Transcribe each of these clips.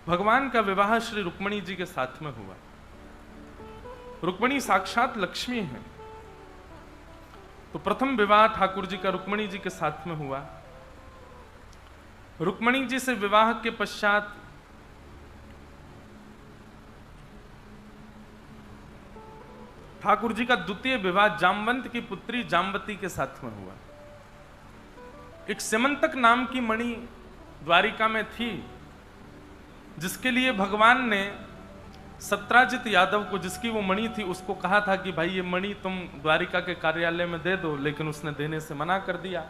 भगवान का विवाह श्री रुक्मिणी जी के साथ में हुआ। रुक्मिणी साक्षात लक्ष्मी है, तो प्रथम विवाह ठाकुर जी का रुक्मिणी जी के साथ में हुआ। रुक्मिणी जी से विवाह के पश्चात ठाकुर जी का द्वितीय विवाह जामवंत की पुत्री जामवती के साथ में हुआ। एक सिमंतक नाम की मणि द्वारिका में थी, जिसके लिए भगवान ने सत्राजित यादव को, जिसकी वो मणि थी, उसको कहा था कि भाई ये मणि तुम द्वारिका के कार्यालय में दे दो, लेकिन उसने देने से मना कर दिया।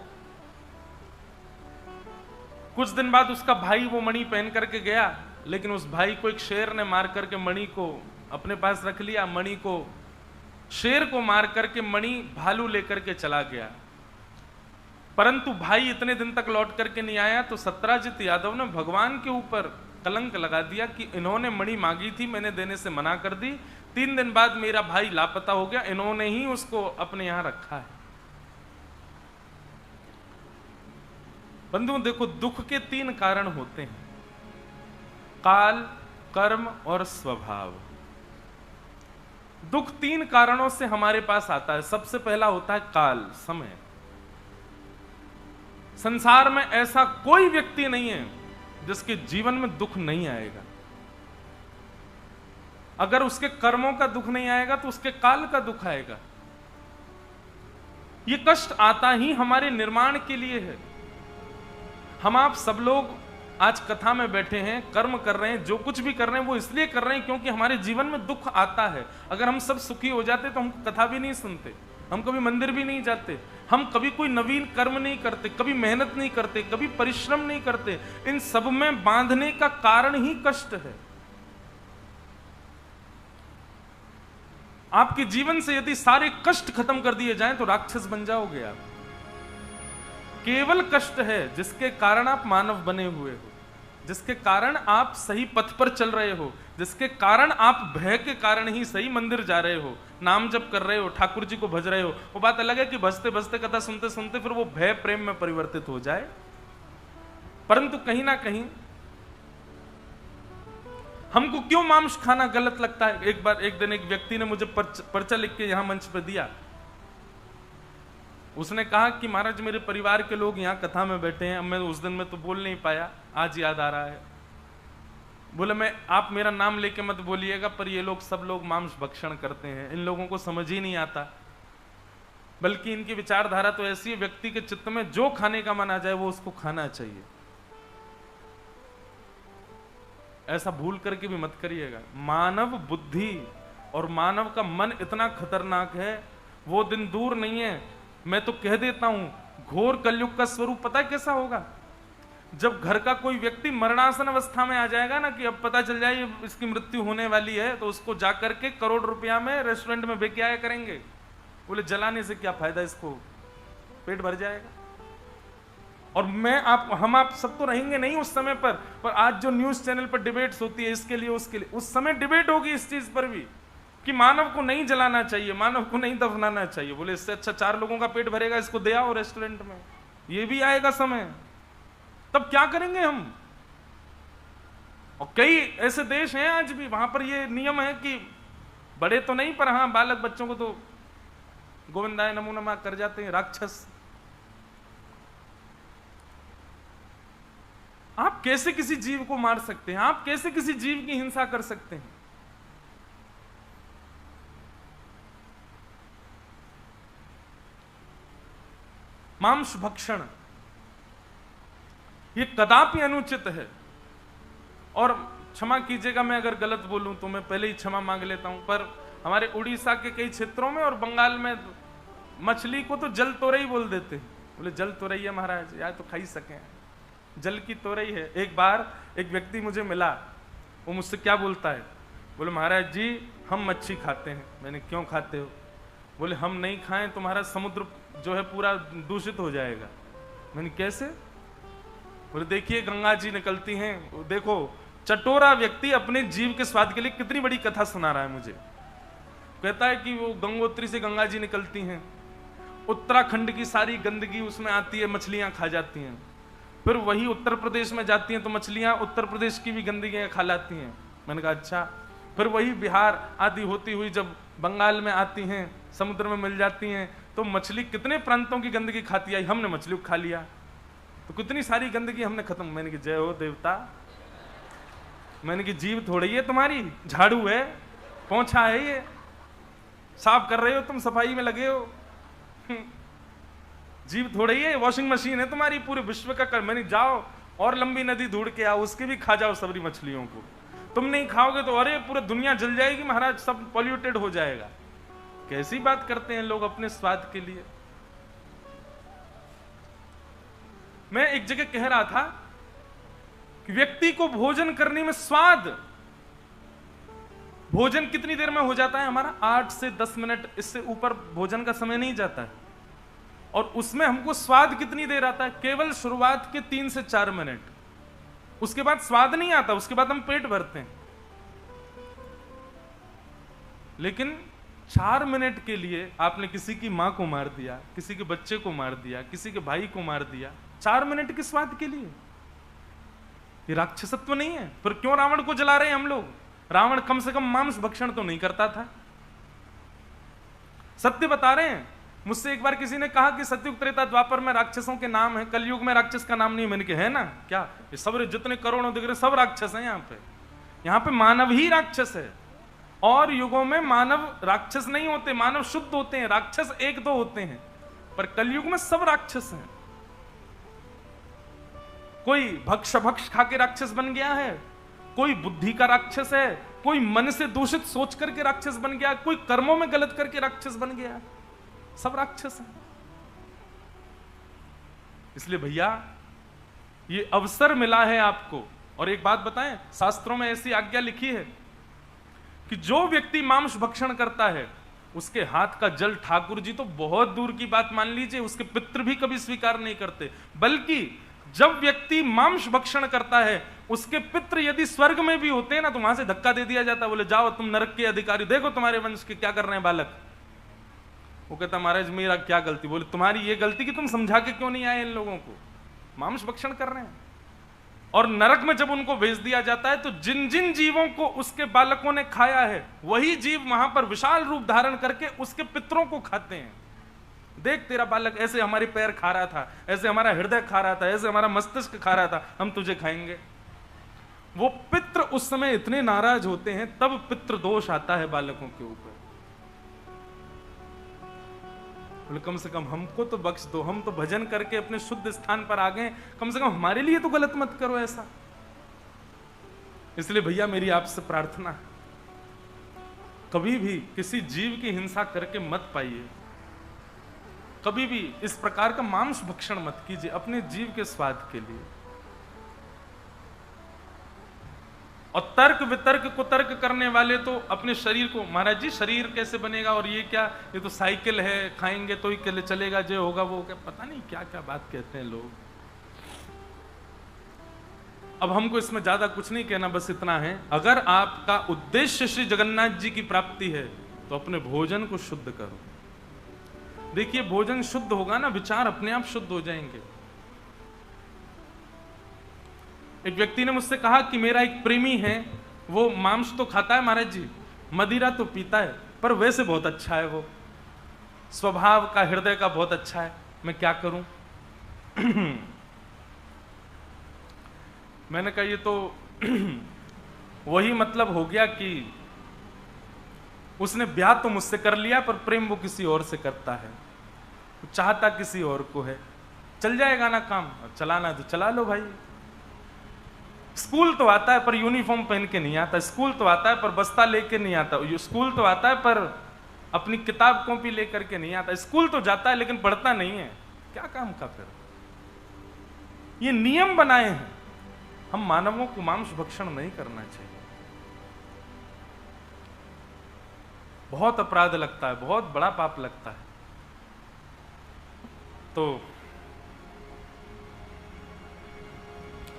कुछ दिन बाद उसका भाई वो मणि पहन करके गया, लेकिन उस भाई को एक शेर ने मार करके मणि को अपने पास रख लिया। मणि को, शेर को मार करके मणि भालू लेकर के चला गया, परंतु भाई इतने दिन तक लौट करके नहीं आया। तो सत्राजित यादव ने भगवान के ऊपर कलंक लगा दिया कि इन्होंने मणि मांगी थी, मैंने देने से मना कर दी, 3 दिन बाद मेरा भाई लापता हो गया, इन्होंने ही उसको अपने यहां रखा है। बंधुओं देखो, दुख के 3 कारण होते हैं, काल, कर्म और स्वभाव। दुख 3 कारणों से हमारे पास आता है। सबसे पहला होता है काल, समय। संसार में ऐसा कोई व्यक्ति नहीं है जिसके जीवन में दुख नहीं आएगा। अगर उसके कर्मों का दुख नहीं आएगा तो उसके काल का दुख आएगा। यह कष्ट आता ही हमारे निर्माण के लिए है। हम आप सब लोग आज कथा में बैठे हैं, कर्म कर रहे हैं, जो कुछ भी कर रहे हैं वो इसलिए कर रहे हैं क्योंकि हमारे जीवन में दुख आता है। अगर हम सब सुखी हो जाते तो हम कथा भी नहीं सुनते, हम कभी मंदिर भी नहीं जाते, हम कभी कोई नवीन कर्म नहीं करते, कभी मेहनत नहीं करते, कभी परिश्रम नहीं करते। इन सब में बांधने का कारण ही कष्ट है। आपके जीवन से यदि सारे कष्ट खत्म कर दिए जाएं तो राक्षस बन जाओगे आप। केवल कष्ट है जिसके कारण आप मानव बने हुए हो, जिसके कारण आप सही पथ पर चल रहे हो, जिसके कारण आप भय के कारण ही सही मंदिर जा रहे हो, नाम जप कर रहे हो, ठाकुर जी को भज रहे हो। वो बात अलग है कि भजते भजते कथा सुनते सुनते फिर वो भय प्रेम में परिवर्तित हो जाए। परंतु कहीं ना कहीं हमको क्यों मांस खाना गलत लगता है। एक दिन एक व्यक्ति ने मुझे पर्चा लिख के यहां मंच पर दिया। उसने कहा कि महाराज मेरे परिवार के लोग यहाँ कथा में बैठे हैं, अब मैं उस दिन में तो बोल नहीं पाया, आज याद आ रहा है। बोले मैं, आप मेरा नाम लेके मत बोलिएगा, पर ये लोग सब लोग मांस भक्षण करते हैं, इन लोगों को समझ ही नहीं आता, बल्कि इनकी विचारधारा तो ऐसी है, व्यक्ति के चित्त में जो खाने का मन आ जाए वो उसको खाना चाहिए। ऐसा भूल करके भी मत करिएगा। मानव बुद्धि और मानव का मन इतना खतरनाक है, वो दिन दूर नहीं है। मैं तो कह देता हूं, घोर कलयुग का स्वरूप पता है कैसा होगा? जब घर का कोई व्यक्ति मरणासन अवस्था में आ जाएगा ना, कि अब पता चल जाए इसकी मृत्यु होने वाली है, तो उसको जाकर के करोड़ रुपया में रेस्टोरेंट में बेच आया करेंगे। बोले जलाने से क्या फायदा, इसको पेट भर जाएगा। और हम आप सब तो रहेंगे नहीं उस समय पर आज जो न्यूज चैनल पर डिबेट्स होती है, इसके लिए उसके लिए, उस समय डिबेट होगी इस चीज पर भी कि मानव को नहीं जलाना चाहिए, मानव को नहीं दफनाना चाहिए। बोले इससे अच्छा 4 लोगों का पेट भरेगा, इसको दे आओ रेस्टोरेंट में। ये भी आएगा समय, तब क्या करेंगे हम? और कई ऐसे देश हैं आज भी, वहां पर ये नियम है कि बड़े तो नहीं, पर हाँ बालक बच्चों को तो गोविंदाय नमो नमः कर जाते हैं राक्षस। आप कैसे किसी जीव को मार सकते हैं? आप कैसे किसी जीव की हिंसा कर सकते हैं? मांस भक्षण ये कदापि अनुचित है। और क्षमा कीजिएगा मैं अगर गलत बोलूं तो मैं पहले ही क्षमा मांग लेता हूं, पर हमारे उड़ीसा के कई क्षेत्रों में और बंगाल में मछली को तो जल तोरई बोल देते हैं। बोले जल तोरई है महाराज, यार तो खा ही सके, जल की तोरई है। एक बार एक व्यक्ति मुझे मिला, वो मुझसे क्या बोलता है, बोले महाराज जी हम मच्छी खाते हैं। मैंने क्यों खाते हो? बोले हम नहीं खाएं तुम्हारा समुद्र जो है पूरा दूषित हो जाएगा। मैंने कैसे? बोले देखिए गंगा जी निकलती हैं, देखो चटोरा व्यक्ति अपने जीव के स्वाद के लिए कितनी बड़ी कथा सुना रहा है मुझे। कहता है कि वो गंगोत्री से गंगा जी निकलती हैं, उत्तराखंड की सारी गंदगी उसमें आती है, मछलियां खा जाती हैं। फिर वही उत्तर प्रदेश में जाती हैं तो मछलियां उत्तर प्रदेश की भी गंदगी खा लाती हैं। मैंने कहा अच्छा। फिर वही बिहार आदि होती हुई जब बंगाल में आती हैं, समुद्र में मिल जाती हैं, तो मछली कितने प्रांतों की गंदगी खाती आई, हमने मछली को खा लिया, तो कितनी सारी गंदगी हमने खत्म। मैंने कहा जय हो देवता। मैंने कहा जीव थोड़ी है तुम्हारी, झाड़ू है, पोंछा है, ये साफ कर रहे हो तुम, सफाई में लगे हो। जीव थोड़ी है, वॉशिंग मशीन है तुम्हारी, पूरे विश्व का कर। मैंने जाओ और लंबी नदी ढूंढ के आओ, उसके भी खा जाओ सबरी मछलियों को। तुम नहीं खाओगे तो अरे पूरी दुनिया जल जाएगी महाराज, सब पॉल्यूटेड हो जाएगा। कैसी बात करते हैं लोग अपने स्वाद के लिए। मैं एक जगह कह रहा था कि व्यक्ति को भोजन करने में स्वाद, भोजन कितनी देर में हो जाता है हमारा, 8 से 10 मिनट, इससे ऊपर भोजन का समय नहीं जाता है। और उसमें हमको स्वाद कितनी देर आता है, केवल शुरुआत के 3 से 4 मिनट, उसके बाद स्वाद नहीं आता, उसके बाद हम पेट भरते हैं। लेकिन 4 मिनट के लिए आपने किसी की मां को मार दिया, किसी के बच्चे को मार दिया, किसी के भाई को मार दिया, 4 मिनट के स्वाद के लिए। ये राक्षसत्व नहीं है? फिर क्यों रावण को जला रहे हैं हम लोग? रावण कम से कम मांस भक्षण तो नहीं करता था। सत्य बता रहे हैं। मुझसे एक बार किसी ने कहा कि सतयुग त्रेता द्वापर में राक्षसों के नाम है, कलयुग में राक्षस का नाम नहीं। मैंने कहा है ना, क्या ये सब जितने करोड़ों दिख रहे सब राक्षस हैं यहाँ पे मानव ही राक्षस है। और युगों में मानव राक्षस नहीं होते, मानव शुद्ध होते हैं, राक्षस 1-2 होते हैं, पर कलयुग में सब राक्षस हैं। कोई भक्ष खा के राक्षस बन गया है, कोई बुद्धि का राक्षस है, कोई मन से दूषित सोच करके राक्षस बन गया, कोई कर्मों में गलत करके राक्षस बन गया, सब राक्षस हैं। इसलिए भैया ये अवसर मिला है आपको। और एक बात बताएं, शास्त्रों में ऐसी आज्ञा लिखी है कि जो व्यक्ति मांस भक्षण करता है उसके हाथ का जल ठाकुर जी तो बहुत दूर की बात मान लीजिए, उसके पितृ भी कभी स्वीकार नहीं करते। बल्कि जब व्यक्ति मांस भक्षण करता है उसके पितृ यदि स्वर्ग में भी होते हैं ना, तो वहां से धक्का दे दिया जाता है, बोले जाओ तुम नरक के अधिकारी, देखो तुम्हारे वंश के क्या कर रहे हैं बालक। वो कहता महाराज मेरा क्या गलती? बोले तुम्हारी ये गलती कि तुम समझा के क्यों नहीं आए इन लोगों को, मांस भक्षण कर रहे हैं। और नरक में जब उनको भेज दिया जाता है तो जिन जिन जीवों को उसके बालकों ने खाया है वही जीव वहां पर विशाल रूप धारण करके उसके पितरों को खाते हैं। देख तेरा बालक ऐसे हमारे पैर खा रहा था, ऐसे हमारा हृदय खा रहा था, ऐसे हमारा मस्तिष्क खा रहा था, हम तुझे खाएंगे। वो पितृ उस समय इतने नाराज होते हैं, तब पितृ दोष आता है बालकों के ऊपर। कम से कम हमको तो बख्श दो, हम तो भजन करके अपने शुद्ध स्थान पर आ गए, कम से कम हमारे लिए तो गलत मत करो ऐसा। इसलिए भैया मेरी आपसे प्रार्थना है, कभी भी किसी जीव की हिंसा करके मत पाइए, कभी भी इस प्रकार का मांस भक्षण मत कीजिए अपने जीव के स्वाद के लिए। और तर्क वितर्क कुतर्क करने वाले तो अपने शरीर को, महाराज जी शरीर कैसे बनेगा और ये क्या, ये तो साइकिल है, खाएंगे तो ही चलेगा, जो होगा वो क्या, पता नहीं क्या क्या बात कहते हैं लोग। अब हमको इसमें ज्यादा कुछ नहीं कहना, बस इतना है, अगर आपका उद्देश्य श्री जगन्नाथ जी की प्राप्ति है तो अपने भोजन को शुद्ध करो। देखिए भोजन शुद्ध होगा ना, विचार अपने आप शुद्ध हो जाएंगे। एक व्यक्ति ने मुझसे कहा कि मेरा एक प्रेमी है, वो मांस तो खाता है महाराज जी, मदिरा तो पीता है, पर वैसे बहुत अच्छा है, वो स्वभाव का हृदय का बहुत अच्छा है, मैं क्या करूं? मैंने कहा ये तो वही मतलब हो गया कि उसने ब्याह तो मुझसे कर लिया पर प्रेम वो किसी और से करता है, वो चाहता किसी और को है। चल जाएगा ना काम, और चलाना तो चला लो भाई। स्कूल तो आता है पर यूनिफॉर्म पहन के नहीं आता, स्कूल तो आता है पर बस्ता लेके नहीं आता, स्कूल तो आता है पर अपनी किताब कॉपी लेकर के नहीं आता, स्कूल तो जाता है लेकिन पढ़ता नहीं है, क्या काम का फिर? ये नियम बनाए हैं, हम मानवों को मांस भक्षण नहीं करना चाहिए। बहुत अपराध लगता है, बहुत बड़ा पाप लगता है। तो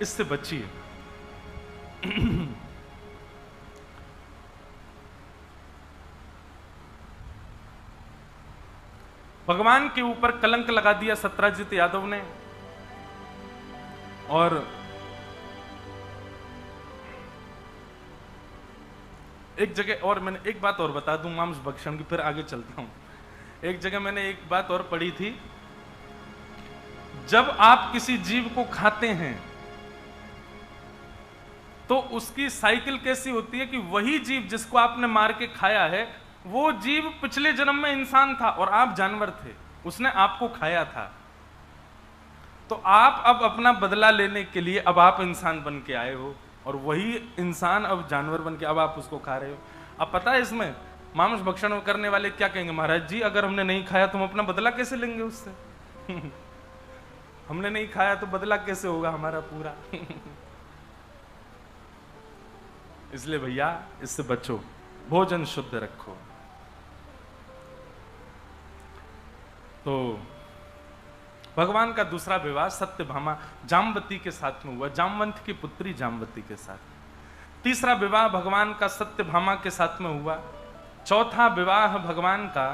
इससे बचिए। भगवान के ऊपर कलंक लगा दिया सत्यजीत यादव ने। और एक जगह और मैंने एक बात और बता दूं मांस भक्षण की, फिर आगे चलता हूं। एक जगह मैंने एक बात और पढ़ी थी, जब आप किसी जीव को खाते हैं तो उसकी साइकिल कैसी होती है कि वही जीव जिसको आपने मार के खाया है, वो जीव पिछले जन्म में इंसान था और आप जानवर थे, उसने आपको खाया था। तो आप अब अपना बदला लेने के लिए अब आप इंसान बन के आए हो, और वही इंसान अब जानवर बन के अब आप उसको खा रहे हो। अब पता है इसमें मांस भक्षण करने वाले क्या कहेंगे, महाराज जी अगर हमने नहीं खाया तो हम अपना बदला कैसे लेंगे उससे हमने नहीं खाया तो बदला कैसे होगा हमारा पूरा इसलिए भैया इससे बचो, भोजन शुद्ध रखो। तो भगवान का दूसरा विवाह सत्यभामा जामवती के साथ में हुआ, जामवंत की पुत्री जामवती के साथ। तीसरा विवाह भगवान का सत्यभामा के साथ में हुआ। चौथा विवाह भगवान का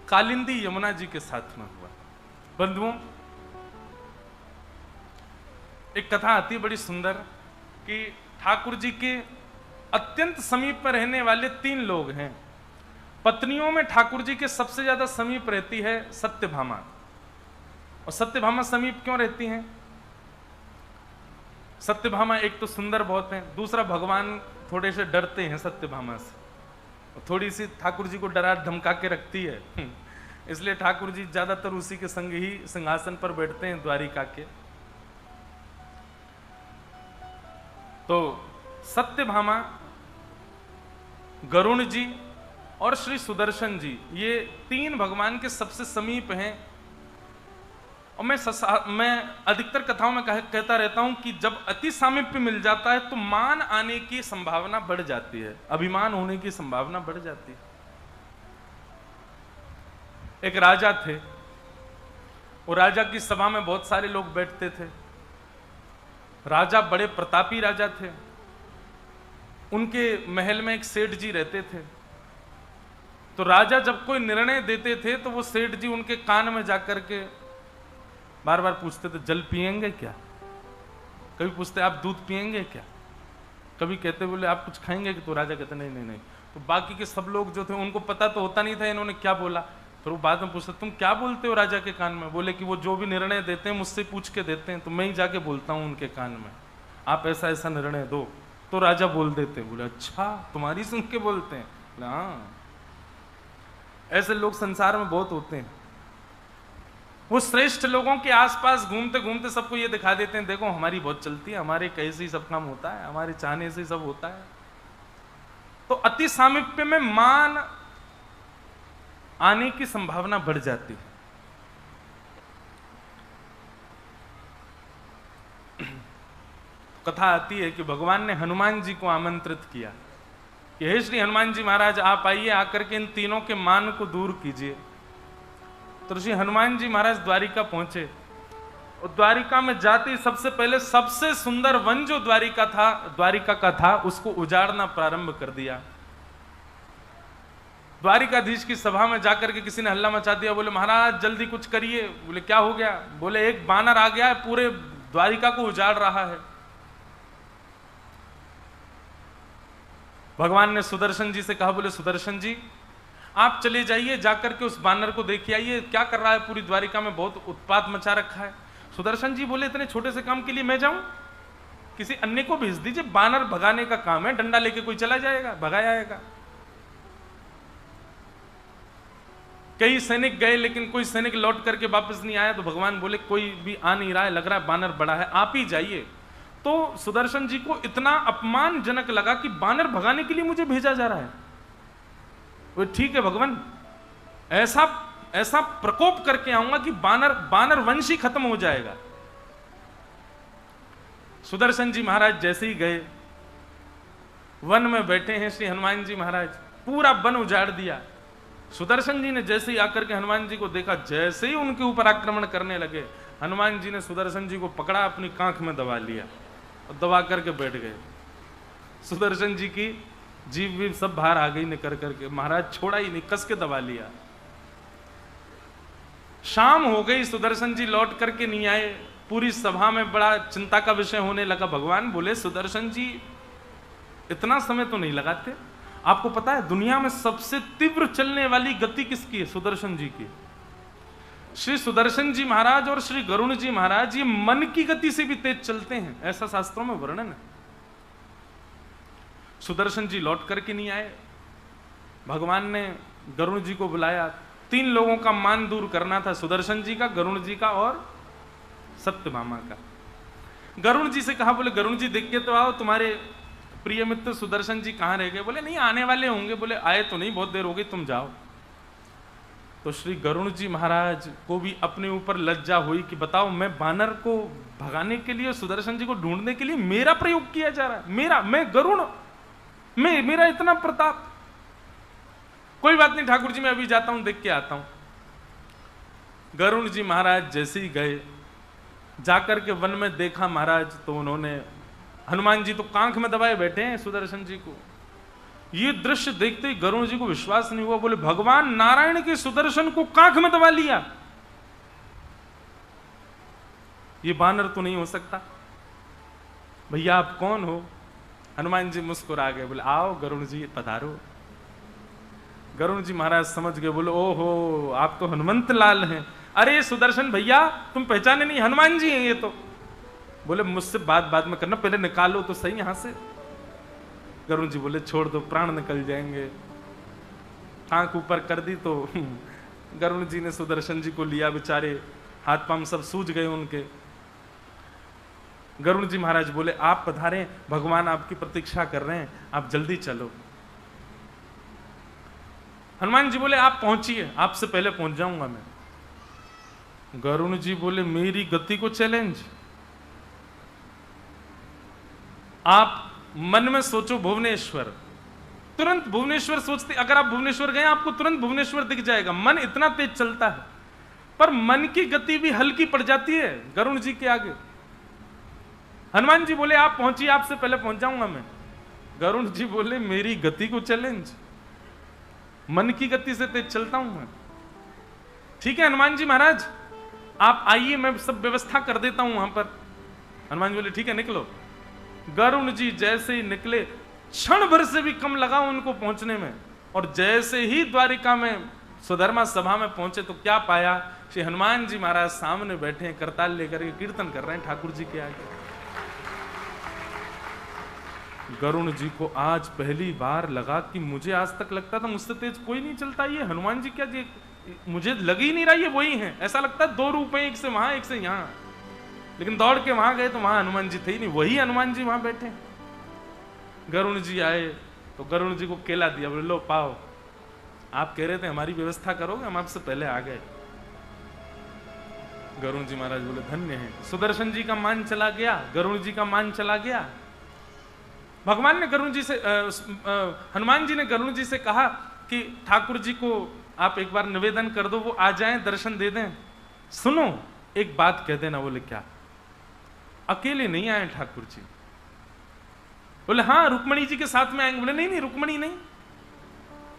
कालिंदी यमुना जी के साथ में हुआ। बंधुओं, एक कथा आती है बड़ी सुंदर कि ठाकुर जी के अत्यंत समीप में रहने वाले 3 लोग हैं। पत्नियों में ठाकुर जी के सबसे ज्यादा समीप रहती है सत्यभामा। और सत्यभामा समीप क्यों रहती हैं? सत्यभामा एक तो सुंदर बहुत है, दूसरा भगवान थोड़े से डरते हैं सत्यभामा से, और थोड़ी सी ठाकुर जी को डरा धमका के रखती है इसलिए ठाकुर जी ज्यादातर उसी के संग ही सिंहासन पर बैठते हैं द्वारिका के। तो सत्यभामा, गरुण जी और श्री सुदर्शन जी, ये 3 भगवान के सबसे समीप हैं। और मैं अधिकतर कथाओं में कहता रहता हूं कि जब अति सामीप्य मिल जाता है तो मान आने की संभावना बढ़ जाती है, अभिमान होने की संभावना बढ़ जाती है। एक राजा थे, वो राजा की सभा में बहुत सारे लोग बैठते थे। राजा बड़े प्रतापी राजा थे। उनके महल में एक सेठ जी रहते थे। तो राजा जब कोई निर्णय देते थे तो वो सेठ जी उनके कान में जाकर के बार बार पूछते थे, जल पिएंगे क्या? कभी पूछते आप दूध पिएंगे क्या? कभी कहते बोले आप कुछ खाएंगे? तो राजा कहते नहीं नहीं नहीं। तो बाकी के सब लोग जो थे उनको पता तो होता नहीं था इन्होंने क्या बोला। फिर वो बाद में पूछते तुम क्या बोलते हो राजा के कान में? बोले कि वो जो भी निर्णय देते हैं मुझसे पूछ के देते हैं, तो मैं ही जाके बोलता हूँ उनके कान में, आप ऐसा ऐसा निर्णय दो। तो राजा बोल देते। बोले अच्छा, तुम्हारी सुन के बोलते हैं? बोले हाँ, ऐसे लोग संसार में बहुत होते हैं। वो श्रेष्ठ लोगों के आसपास घूमते घूमते सबको ये दिखा देते हैं, देखो हमारी बहुत चलती है, हमारे कैसे ही सब काम होता है, हमारे चाहने से ही सब होता है। तो अति सामीप्य में मान आने की संभावना बढ़ जाती है। कथा आती है कि भगवान ने हनुमान जी को आमंत्रित किया कि हे श्री हनुमान जी महाराज, आप आइए, आकर के इन तीनों के मान को दूर कीजिए। तो श्री हनुमान जी महाराज द्वारिका पहुंचे, और द्वारिका में जाते ही सबसे पहले सबसे सुंदर वन जो द्वारिका का था उसको उजाड़ना प्रारंभ कर दिया। द्वारिकाधीश की सभा में जाकर के किसी ने हल्ला मचा दिया। बोले महाराज जल्दी कुछ करिए। बोले क्या हो गया? बोले एक बानर आ गया है, पूरे द्वारिका को उजाड़ रहा है। भगवान ने सुदर्शन जी से कहा, बोले सुदर्शन जी आप चले जाइए, जाकर के उस बानर को देखिए आइए, क्या कर रहा है, पूरी द्वारिका में बहुत उत्पात मचा रखा है। सुदर्शन जी बोले इतने छोटे से काम के लिए मैं जाऊं? किसी अन्य को भेज दीजिए, बानर भगाने का काम है, डंडा लेके कोई चला जाएगा, भगाया आएगा। कई सैनिक गए लेकिन कोई सैनिक लौट करके वापस नहीं आया। तो भगवान बोले कोई भी आ नहीं रहा है, लग रहा है बानर बड़ा है, आप ही जाइए। तो सुदर्शन जी को इतना अपमानजनक लगा कि बानर भगाने के लिए मुझे भेजा जा रहा है। वो ठीक है भगवान, ऐसा ऐसा प्रकोप करके आऊंगा कि बानर वंश ही खत्म हो जाएगा। सुदर्शन जी महाराज जैसे ही गए, वन में बैठे हैं श्री हनुमान जी महाराज, पूरा वन उजाड़ दिया। सुदर्शन जी ने जैसे ही आकर के हनुमान जी को देखा, जैसे ही उनके ऊपर आक्रमण करने लगे, हनुमान जी ने सुदर्शन जी को पकड़ा, अपनी कांख में दबा लिया और दबा करके बैठ गए। सुदर्शन जी की जीभ भी सब बाहर आ गई निकल करके, महाराज छोड़ा ही नहीं, कस के दबा लिया। शाम हो गई, सुदर्शन जी लौट करके नहीं आए। पूरी सभा में बड़ा चिंता का विषय होने लगा। भगवान बोले सुदर्शन जी इतना समय तो नहीं लगाते। आपको पता है दुनिया में सबसे तीव्र चलने वाली गति किसकी है? सुदर्शन जी की। श्री सुदर्शन जी महाराज और श्री गरुण जी महाराज ये मन की गति से भी तेज चलते हैं, ऐसा शास्त्रों में वर्णन है। सुदर्शन जी लौट करके नहीं आए। भगवान ने गरुण जी को बुलाया। 3 लोगों का मान दूर करना था, सुदर्शन जी का, गरुण जी का और सत्यभामा का। गरुण जी से कहा, बोले गरुण जी देख के तो आओ, तुम्हारे प्रिय मित्र सुदर्शन जी कहाँ रह गए? बोले नहीं आने वाले होंगे। बोले आए तो नहीं, बहुत देर हो गई, तुम जाओ। तो श्री गरुण जी महाराज को भी अपने ऊपर लज्जा हुई कि बताओ मैं बानर को भगाने के लिए, सुदर्शन जी को ढूंढने के लिए मेरा प्रयोग किया जा रहा है, मैं गरुण, मेरा इतना प्रताप। कोई बात नहीं ठाकुर जी, मैं अभी जाता हूं, देख के आता हूं। गरुण जी महाराज जैसे ही गए, जाकर के वन में देखा महाराज, तो उन्होंने, हनुमान जी तो कांख में दबाए बैठे हैं सुदर्शन जी को। ये दृश्य देखते ही गरुण जी को विश्वास नहीं हुआ। बोले भगवान नारायण के सुदर्शन को कांख में दबा लिया, ये बानर तो नहीं हो सकता। भैया आप कौन हो? हनुमान जी मुस्कुरा गए, बोले आओ गरुण जी पधारो। गरुण जी महाराज समझ गए, बोले ओहो आप तो हनुमंत लाल हैं। अरे सुदर्शन भैया तुम पहचाने नहीं, हनुमान जी हैं ये तो। बोले मुझसे बात बाद में करना, पहले निकालो तो सही यहां से। गरुण जी बोले छोड़ दो, प्राण निकल जाएंगे। आंख ऊपर कर दी तो गरुण जी ने सुदर्शन जी को लिया, बेचारे हाथ पांव सब सूज गए उनके। गरुण जी महाराज बोले आप पधारें, भगवान आपकी प्रतीक्षा कर रहे हैं, आप जल्दी चलो। हनुमान जी बोले आप पहुंचिए, आपसे पहले पहुंच जाऊंगा मैं। गरुण जी बोले मेरी गति को चैलेंज? आप मन में सोचो भुवनेश्वर, तुरंत भुवनेश्वर सोचते, अगर आप भुवनेश्वर गए आपको तुरंत भुवनेश्वर दिख जाएगा। मन इतना तेज चलता है, पर मन की गति भी हल्की पड़ जाती है गरुण जी के आगे। हनुमान जी बोले आप पहुंचिए, आपसे पहले पहुंच जाऊंगा मैं। गरुण जी बोले मेरी गति को चैलेंज? मन की गति से तेज चलता हूं मैं। ठीक है हनुमान जी महाराज आप आइए, मैं सब व्यवस्था कर देता हूं वहां पर। हनुमान जी बोले ठीक है निकलो। गरुण जी जैसे ही निकले, क्षण भर से भी कम लगा उनको पहुंचने में, और जैसे ही द्वारिका में सुधर्मा सभा में पहुंचे तो क्या पाया, श्री हनुमान जी महाराज सामने बैठे हैं, करताल लेकर के कीर्तन कर रहे हैं ठाकुर जी के आगे। गरुण जी को आज पहली बार लगा कि मुझे आज तक लगता था मुझसे तेज कोई नहीं चलता, ये हनुमान जी क्या जी, मुझे लग ही नहीं रहा ये वही है। ऐसा लगता है 2 रूप हैं, एक से वहां एक से यहां। लेकिन दौड़ के वहां गए तो वहां हनुमान जी थे ही नहीं, वही हनुमान जी वहां बैठे। गरुण जी आए तो गरुण जी को केला दिया, बोले लो पाओ, आप कह रहे थे हमारी व्यवस्था करोगे, हम आपसे पहले आ गए। गरुण जी महाराज बोले धन्य है। सुदर्शन जी का मान चला गया, गरुण जी का मान चला गया। भगवान ने गरुण जी से हनुमान जी ने गरुण जी से कहा कि ठाकुर जी को आप एक बार निवेदन कर दो, वो आ जाएं, दर्शन दे दें। सुनो एक बात कह देना। बोले क्या? अकेले नहीं आए ठाकुर जी। बोले हाँ रुक्मणी जी के साथ में आएंगे। बोले नहीं नहीं रुक्मणी नहीं,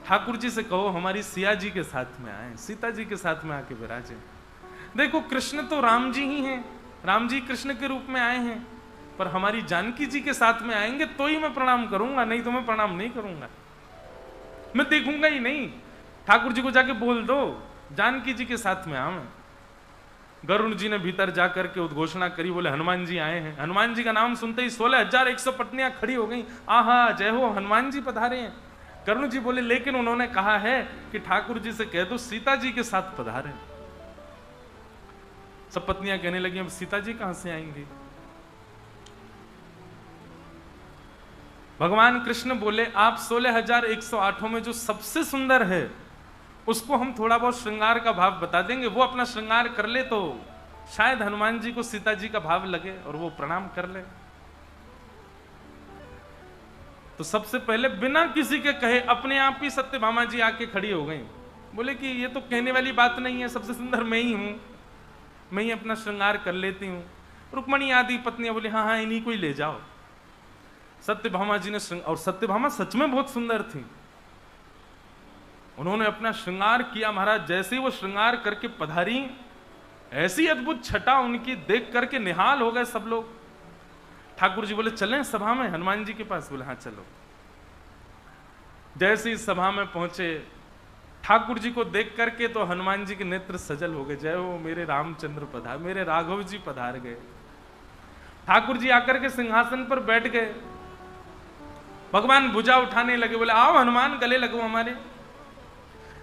ठाकुर जी से कहो हमारी सिया जी के साथ में आए, सीता जी के साथ में आके विराजे। देखो कृष्ण तो राम जी ही हैं, राम जी कृष्ण के रूप में आए हैं, पर हमारी जानकी जी के साथ में आएंगे तो ही मैं प्रणाम करूंगा, नहीं तो मैं प्रणाम नहीं करूंगा, मैं देखूंगा ही नहीं। ठाकुर जी को जाके बोल दो जानकी जी के साथ में आवे। गरुण जी ने भीतर जाकर के उद्घोषणा करी, बोले हनुमान जी आए हैं। हनुमान जी का नाम सुनते ही 16,100 पत्नियां खड़ी हो गई, आहा जय हो हनुमान जी पधारे हैं। गरुण जी बोले लेकिन उन्होंने कहा है कि ठाकुर जी से कह दो सीता जी के साथ पधारे। सब पत्नियां कहने लगी अब सीता जी कहां से आएंगी। भगवान कृष्ण बोले आप 16,108 में जो सबसे सुंदर है उसको हम थोड़ा बहुत श्रृंगार का भाव बता देंगे, वो अपना श्रृंगार कर ले तो शायद हनुमान जी को सीता जी का भाव लगे और वो प्रणाम कर ले। तो सबसे पहले बिना किसी के कहे अपने आप ही सत्यभामा जी आके खड़ी हो गई। बोले कि ये तो कहने वाली बात नहीं है, सबसे सुंदर मैं ही हूं, मैं ही अपना श्रृंगार कर लेती हूं। रुक्मणी आदि पत्नियां बोली हाँ हाँ इन्हीं को ही ले जाओ। सत्यभामा जी ने और सत्यभामा सच में बहुत सुंदर थी। उन्होंने अपना श्रृंगार किया महाराज। जैसे ही वो श्रृंगार करके पधारी, ऐसी अद्भुत छटा उनकी देख करके निहाल हो गए सब लोग। ठाकुर जी बोले चलें सभा में हनुमान जी के पास? बोले हाँ चलो। जैसे ही सभा में पहुंचे, ठाकुर जी को देख करके तो हनुमान जी के नेत्र सजल हो गए। जय हो मेरे रामचंद्र पधार, मेरे राघव जी पधार गए। ठाकुर जी आकर के सिंहासन पर बैठ गए। भगवान भुजा उठाने लगे, बोले आओ हनुमान गले लगो हमारे।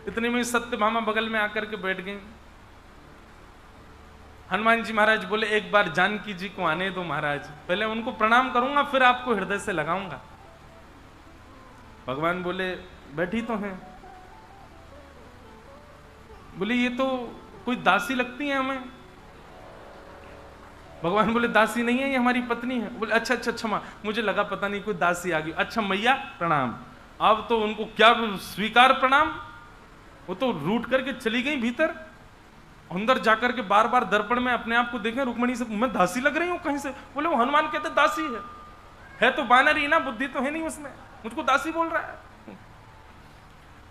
इतने में सत्यभामा बगल में आकर के बैठ गए। हनुमान जी महाराज बोले एक बार जानकी जी को आने दो महाराज, पहले उनको प्रणाम करूंगा फिर आपको हृदय से लगाऊंगा। भगवान बोले बैठी तो हैं। बोले ये तो कोई दासी लगती है हमें। भगवान बोले दासी नहीं है, ये हमारी पत्नी है। बोले अच्छा अच्छा क्षमा, मुझे लगा पता नहीं कोई दासी आ गई। अच्छा मैया प्रणाम। अब तो उनको क्या स्वीकार प्रणाम, वो तो रूठ करके चली गई भीतर। अंदर जाकर के बार बार दर्पण में अपने आप को देखें, रुक्मणी से मैं दासी लग रही हूं कहीं से। बोले वो हनुमान कहते दासी है तो बानर ही ना, बुद्धि तो है नहीं उसमें, मुझको दासी बोल रहा है।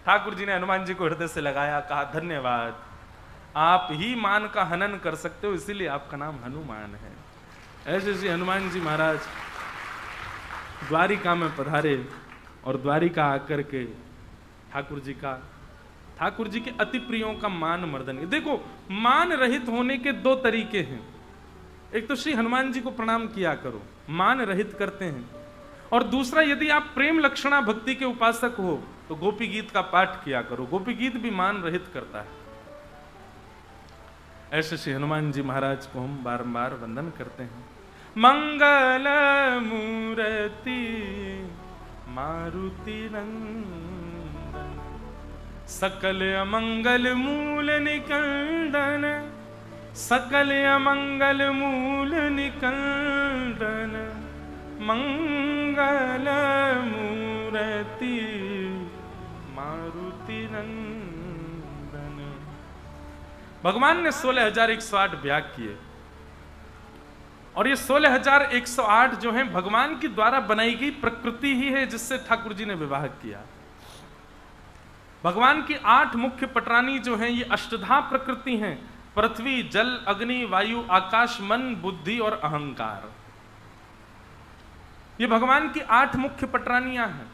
ठाकुर जी ने हनुमान जी को हृदय से लगाया, कहा धन्यवाद, आप ही मान का हनन कर सकते हो, इसीलिए आपका नाम हनुमान है। ऐसे ऐसे हनुमान जी महाराज द्वारिका में पधारे और द्वारिका आकर के ठाकुर जी के अति प्रियों का मान मर्दन। देखो मान रहित होने के दो तरीके हैं। एक तो श्री हनुमान जी को प्रणाम किया करो, मान रहित करते हैं। और दूसरा, यदि आप प्रेम लक्षणा भक्ति के उपासक हो तो गोपी गीत का पाठ किया करो। गोपी गीत भी मान रहित करता है। ऐसे श्री हनुमान जी महाराज को हम बारंबार वंदन करते हैं। मंगल मूर्ति मारुति नंदन, सकल अमंगल मूल निकंदन, सकल अमंगल मूल निकंदन, मंगल मूर्ति मारुति नंदन। भगवान ने 16,108 व्याग किए और ये 16,108 जो हैं भगवान के द्वारा बनाई गई प्रकृति ही है जिससे ठाकुर जी ने विवाह किया। भगवान की 8 मुख्य पटरानी जो हैं ये अष्टधा प्रकृति हैं। पृथ्वी, जल, अग्नि, वायु, आकाश, मन, बुद्धि और अहंकार। ये भगवान की 8 मुख्य पटरानियां हैं।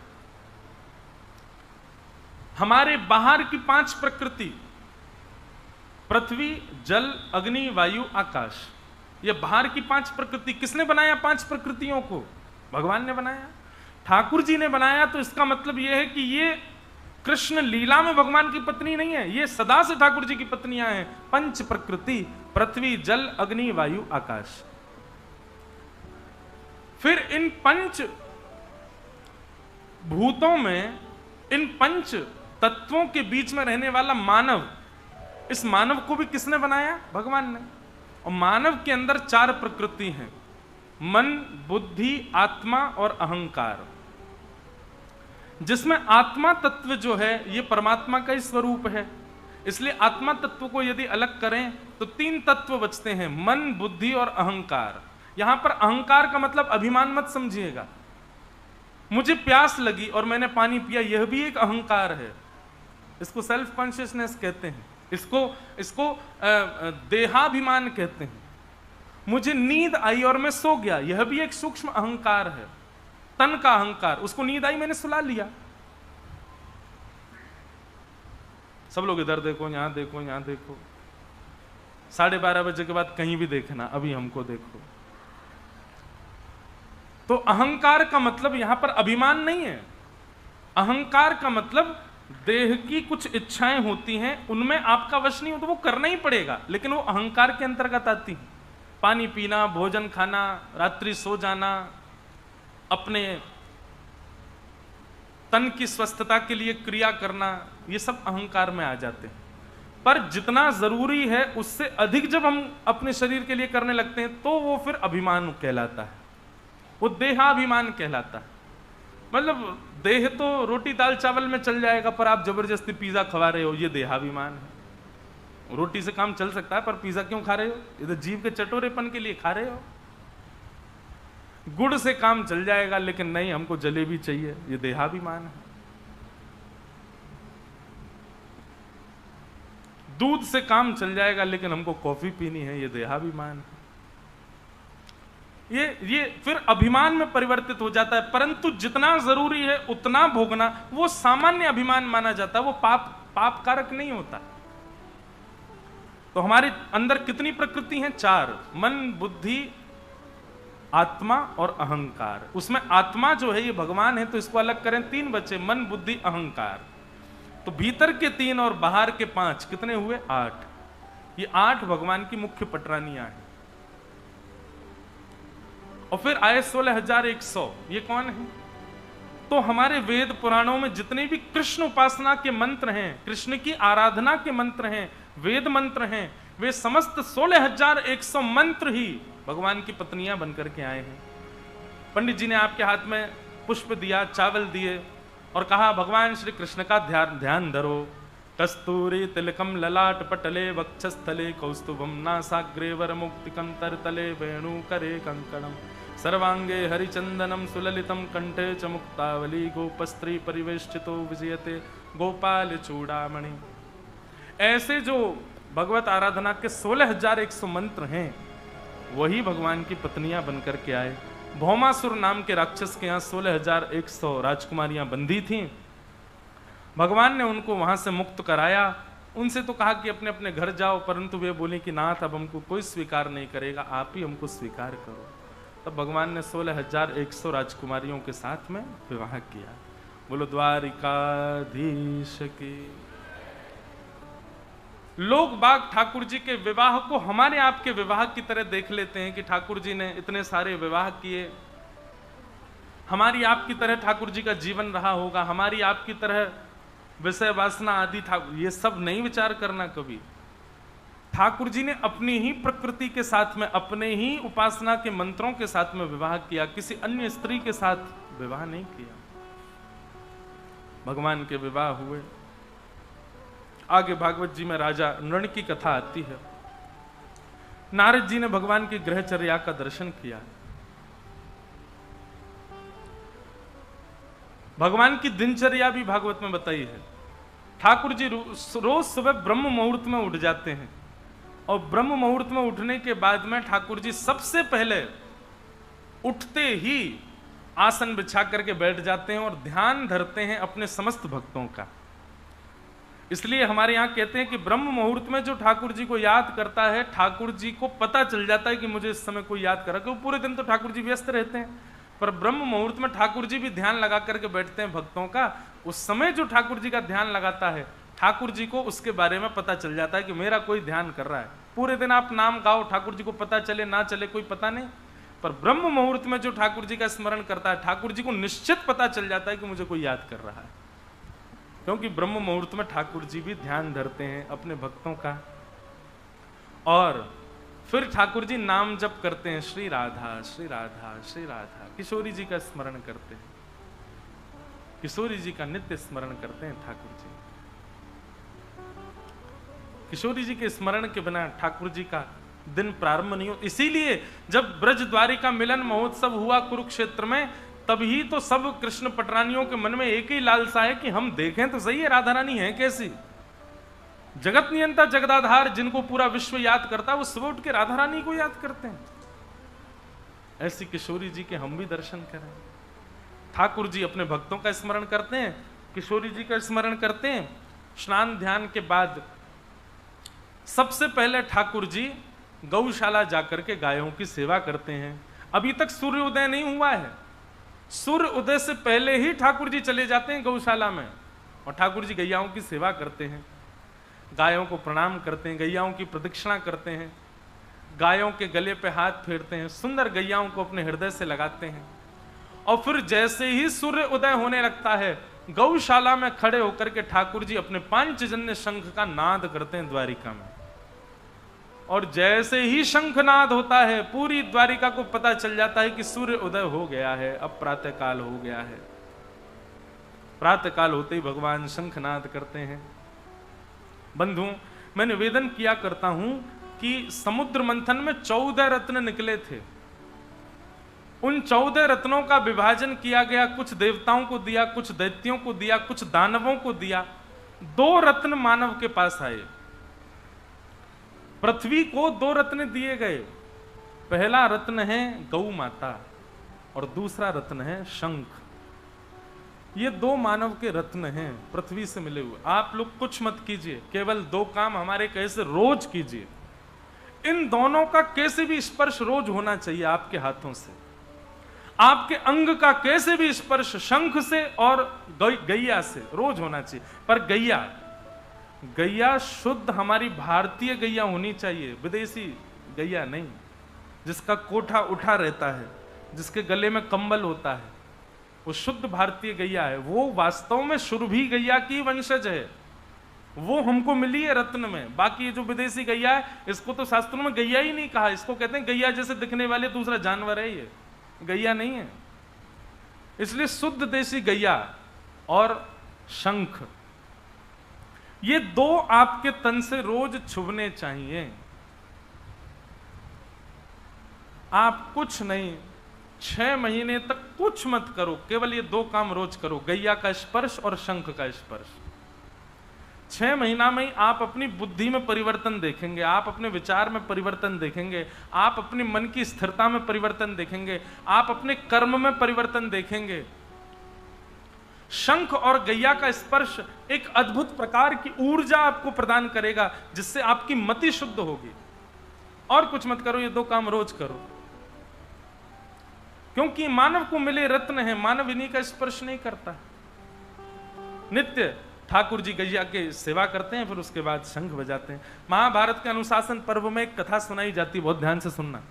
हमारे बाहर की 5 प्रकृति, पृथ्वी, जल, अग्नि, वायु, आकाश, ये बाहर की 5 प्रकृति किसने बनाया? 5 प्रकृतियों को भगवान ने बनाया, ठाकुर जी ने बनाया। तो इसका मतलब यह है कि ये कृष्ण लीला में भगवान की पत्नी नहीं है, ये सदा से ठाकुर जी की पत्नियां हैं। 5 प्रकृति, पृथ्वी, जल, अग्नि, वायु, आकाश। फिर इन 5 भूतों में, इन 5 तत्वों के बीच में रहने वाला मानव, इस मानव को भी किसने बनाया? भगवान ने। और मानव के अंदर 4 प्रकृति हैं, मन, बुद्धि, आत्मा और अहंकार। जिसमें आत्मा तत्व जो है ये परमात्मा का ही स्वरूप है। इसलिए आत्मा तत्व को यदि अलग करें तो 3 तत्व बचते हैं, मन, बुद्धि और अहंकार। यहां पर अहंकार का मतलब अभिमान मत समझिएगा। मुझे प्यास लगी और मैंने पानी पिया, यह भी एक अहंकार है। इसको सेल्फ कॉन्शियसनेस कहते हैं, इसको देहाभिमान कहते हैं। मुझे नींद आई और मैं सो गया, यह भी एक सूक्ष्म अहंकार है, तन का अहंकार। उसको नींद आई, मैंने सुला लिया। सब लोग इधर देखो, यहां देखो, यहां देखो। 12:30 बजे के बाद कहीं भी देखना, अभी हमको देखो। तो अहंकार का मतलब यहां पर अभिमान नहीं है। अहंकार का मतलब देह की कुछ इच्छाएं होती हैं, उनमें आपका वश नहीं हो तो वो करना ही पड़ेगा, लेकिन वो अहंकार के अंतर्गत आती हैं। पानी पीना, भोजन खाना, रात्रि सो जाना, अपने तन की स्वस्थता के लिए क्रिया करना, ये सब अहंकार में आ जाते हैं। पर जितना जरूरी है उससे अधिक जब हम अपने शरीर के लिए करने लगते हैं तो वो फिर अभिमान कहलाता है, वो देहाभिमान कहलाता है। मतलब देह तो रोटी दाल चावल में चल जाएगा, पर आप जबरदस्ती पिज्जा खवा रहे हो, ये देहाभिमान है। रोटी से काम चल सकता है पर पिज्जा क्यों खा रहे हो? ये तो जीव के चटोरेपन के लिए खा रहे हो। गुड़ से काम चल जाएगा, लेकिन नहीं हमको जलेबी चाहिए, ये देहाभिमान है। दूध से काम चल जाएगा लेकिन हमको कॉफी पीनी है, ये देहाभिमान है। ये फिर अभिमान में परिवर्तित हो जाता है। परंतु जितना जरूरी है उतना भोगना वो सामान्य अभिमान माना जाता है, वो पाप कारक नहीं होता। तो हमारे अंदर कितनी प्रकृति हैं? 4, मन, बुद्धि, आत्मा और अहंकार। उसमें आत्मा जो है ये भगवान है, तो इसको अलग करें, 3 बचे, मन, बुद्धि, अहंकार। तो भीतर के 3 और बाहर के 5 कितने हुए? 8। ये 8 भगवान की मुख्य पटरानियां हैं। और फिर आए 16,100, ये कौन है? तो हमारे वेद पुराणों में जितने भी कृष्ण उपासना के मंत्र हैं, कृष्ण की आराधना के मंत्र हैं, वेद मंत्र हैं, वे समस्त 16,100 मंत्र ही भगवान की पत्नियां बनकर के आए हैं। पंडित जी ने आपके हाथ में पुष्प दिया, चावल दिए और कहा भगवान श्री कृष्ण का ध्यान धरो। कस्तूरी तिलकम ललाट पटले वक्षस्थले कौस्तुभम नासाग्रे वरमुक्तिकं तरतले वेणु करे कंकणम सर्वांगे हरिचंदनम सुललितम कंठे च मुक्तावली गोपस्त्री परिवेष्टितो विजयते गोपाल चूड़ामणि। ऐसे जो भगवत आराधना के 16,100 मंत्र हैं, वही भगवान की पत्नियां बनकर के आए। भौमासुर नाम के राक्षस के यहाँ 16,100 राजकुमारियां बंदी थीं। भगवान ने उनको वहां से मुक्त कराया। उनसे तो कहा कि अपने अपने घर जाओ, परंतु वे बोले कि नाथ अब हमको कोई स्वीकार नहीं करेगा, आप ही हमको स्वीकार करो। तब भगवान ने 16,100 राजकुमारियों के साथ में विवाह किया। बोलो द्वारिकाधीश की। लोग बाग ठाकुर जी के विवाह को हमारे आपके विवाह की तरह देख लेते हैं कि ठाकुर जी ने इतने सारे विवाह किए, हमारी आपकी तरह ठाकुर जी का जीवन रहा होगा, हमारी आपकी तरह विषय वासना आदि था। ये सब नहीं विचार करना कभी। ठाकुर जी ने अपनी ही प्रकृति के साथ में, अपने ही उपासना के मंत्रों के साथ में विवाह किया, किसी अन्य स्त्री के साथ विवाह नहीं किया। भगवान के विवाह हुए। आगे भागवत जी में राजा नृण की कथा आती है। नारद जी ने भगवान की ग्रहचर्या का दर्शन किया। भगवान की दिनचर्या भी भागवत में बताई है। ठाकुर जी रोज सुबह ब्रह्म मुहूर्त में उठ जाते हैं और ब्रह्म मुहूर्त में उठने के बाद में ठाकुर जी सबसे पहले उठते ही आसन बिछा करके बैठ जाते हैं और ध्यान धरते हैं अपने समस्त भक्तों का। इसलिए हमारे यहाँ कहते हैं कि ब्रह्म मुहूर्त में जो ठाकुर जी को याद करता है, ठाकुर जी को पता चल जाता है कि मुझे इस समय कोई याद कर रहा है, क्योंकि पूरे दिन तो ठाकुर जी व्यस्त रहते हैं, पर ब्रह्म मुहूर्त में ठाकुर जी भी ध्यान लगा करके बैठते हैं भक्तों का। उस समय जो ठाकुर जी का ध्यान लगाता है, ठाकुर जी को उसके बारे में पता चल जाता है कि मेरा कोई ध्यान कर रहा है। पूरे दिन आप नाम गाओ, ठाकुर जी को पता चले ना चले कोई पता नहीं, पर ब्रह्म मुहूर्त में जो ठाकुर जी का स्मरण करता है, ठाकुर जी को निश्चित पता चल जाता है कि मुझे कोई याद कर रहा है, क्योंकि ब्रह्म मुहूर्त में ठाकुर जी भी ध्यान धरते हैं अपने भक्तों का। और फिर ठाकुर जी नाम जप करते हैं, श्री राधा श्री राधा श्री राधा। किशोरी जी का स्मरण करते हैं, किशोरी जी का नित्य स्मरण करते हैं ठाकुर जी। किशोरी जी के स्मरण के बिना ठाकुर जी का दिन प्रारंभ नहीं हो। इसीलिए जब ब्रज द्वारिका मिलन महोत्सव हुआ कुरुक्षेत्र में, तभी तो सब कृष्ण पटरानियों के मन में एक ही लालसा है कि हम देखें तो सही है राधा रानी है कैसी। जगत नियंता जगदाधार जिनको पूरा विश्व याद करता है, वो सुबह उठ के राधा रानी को याद करते हैं। ऐसी किशोरी जी के हम भी दर्शन करें। ठाकुर जी अपने भक्तों का स्मरण करते हैं, किशोरी जी का स्मरण करते हैं। स्नान ध्यान के बाद सबसे पहले ठाकुर जी गौशाला जाकर के गायों की सेवा करते हैं। अभी तक सूर्योदय नहीं हुआ है, सूर्य उदय से पहले ही ठाकुर जी चले जाते हैं गौशाला में और ठाकुर जी गैयाओं की सेवा करते हैं, गायों को प्रणाम करते हैं, गैयाओं की प्रदक्षिणा करते हैं, गायों के गले पे हाथ फेरते हैं, सुंदर गैयाओं को अपने हृदय से लगाते हैं। और फिर जैसे ही सूर्य उदय होने लगता है, गौशाला में खड़े होकर के ठाकुर जी अपने पांचजन्य शंख का नाद करते हैं द्वारिका में। और जैसे ही शंखनाद होता है, पूरी द्वारिका को पता चल जाता है कि सूर्य उदय हो गया है, अब प्रातः काल हो गया है। प्रातः काल होते ही भगवान शंखनाद करते हैं। बंधु, मैं निवेदन किया करता हूं कि समुद्र मंथन में 14 रत्न निकले थे। उन 14 रत्नों का विभाजन किया गया, कुछ देवताओं को दिया, कुछ दैत्यों को दिया, कुछ दानवों को दिया। 2 रत्न मानव के पास आए। पृथ्वी को दो रत्न दिए गए। पहला रत्न है गौ माता और दूसरा रत्न है शंख। ये दो मानव के रत्न हैं पृथ्वी से मिले हुए। आप लोग कुछ मत कीजिए, केवल दो काम हमारे कैसे रोज कीजिए। इन दोनों का कैसे भी स्पर्श रोज होना चाहिए आपके हाथों से। आपके अंग का कैसे भी स्पर्श शंख से और गैया से रोज होना चाहिए। पर गैया शुद्ध हमारी भारतीय गैया होनी चाहिए, विदेशी गैया नहीं, जिसका कोठा उठा रहता है, जिसके गले में कंबल होता है, वो शुद्ध भारतीय गैया है। वो वास्तव में सुरभि गैया की वंशज है, वो हमको मिली है रत्न में। बाकी ये जो विदेशी गैया है, इसको तो शास्त्रों में गैया ही नहीं कहा, इसको कहते हैं गैया जैसे दिखने वाले दूसरा जानवर है, ये गैया नहीं है। इसलिए शुद्ध देशी गैया और शंख, ये दो आपके तन से रोज छुभने चाहिए। आप कुछ नहीं, 6 महीने तक कुछ मत करो, केवल ये दो काम रोज करो, गैया का स्पर्श और शंख का स्पर्श। 6 महीना में ही आप अपनी बुद्धि में परिवर्तन देखेंगे, आप अपने विचार में परिवर्तन देखेंगे, आप अपने मन की स्थिरता में परिवर्तन देखेंगे, आप अपने कर्म में परिवर्तन देखेंगे। शंख और गैया का स्पर्श एक अद्भुत प्रकार की ऊर्जा आपको प्रदान करेगा, जिससे आपकी मति शुद्ध होगी। और कुछ मत करो, ये दो काम रोज करो, क्योंकि मानव को मिले रत्न है, मानव इन्हीं का स्पर्श नहीं करता। नित्य ठाकुर जी गैया के सेवा करते हैं, फिर उसके बाद शंख बजाते हैं। महाभारत के अनुशासन पर्व में एक कथा सुनाई जाती, बहुत ध्यान से सुनना।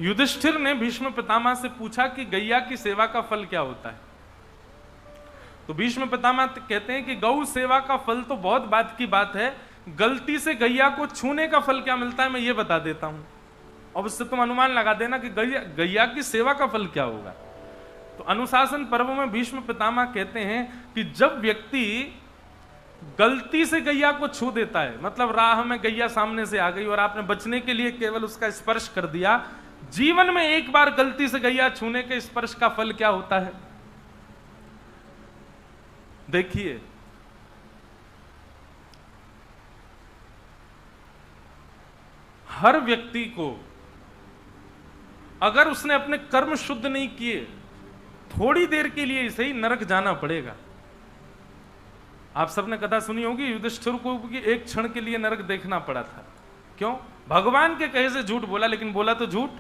युधिष्ठिर ने भीष्म पितामह से पूछा कि गैया की सेवा का फल क्या होता है। तो भीष्म पितामह कहते हैं कि गौ सेवा का फल तो बहुत बात की बात है, गलती से गैया को छूने का फल क्या मिलता है मैं ये बता देता हूं, और उससे तुम अनुमान लगा देना कि गैया की सेवा का फल क्या होगा। तो अनुशासन पर्व में भीष्म पितामह कहते हैं कि जब व्यक्ति गलती से गैया को छू देता है, मतलब राह में गैया सामने से आ गई और आपने बचने के लिए केवल उसका स्पर्श कर दिया, जीवन में एक बार गलती से गैया छूने के स्पर्श का फल क्या होता है देखिए। हर व्यक्ति को अगर उसने अपने कर्म शुद्ध नहीं किए, थोड़ी देर के लिए इसे ही नरक जाना पड़ेगा। आप सबने कथा सुनी होगी, युधिष्ठिर को एक क्षण के लिए नरक देखना पड़ा था। क्यों? भगवान के कहे से झूठ बोला, लेकिन बोला तो झूठ।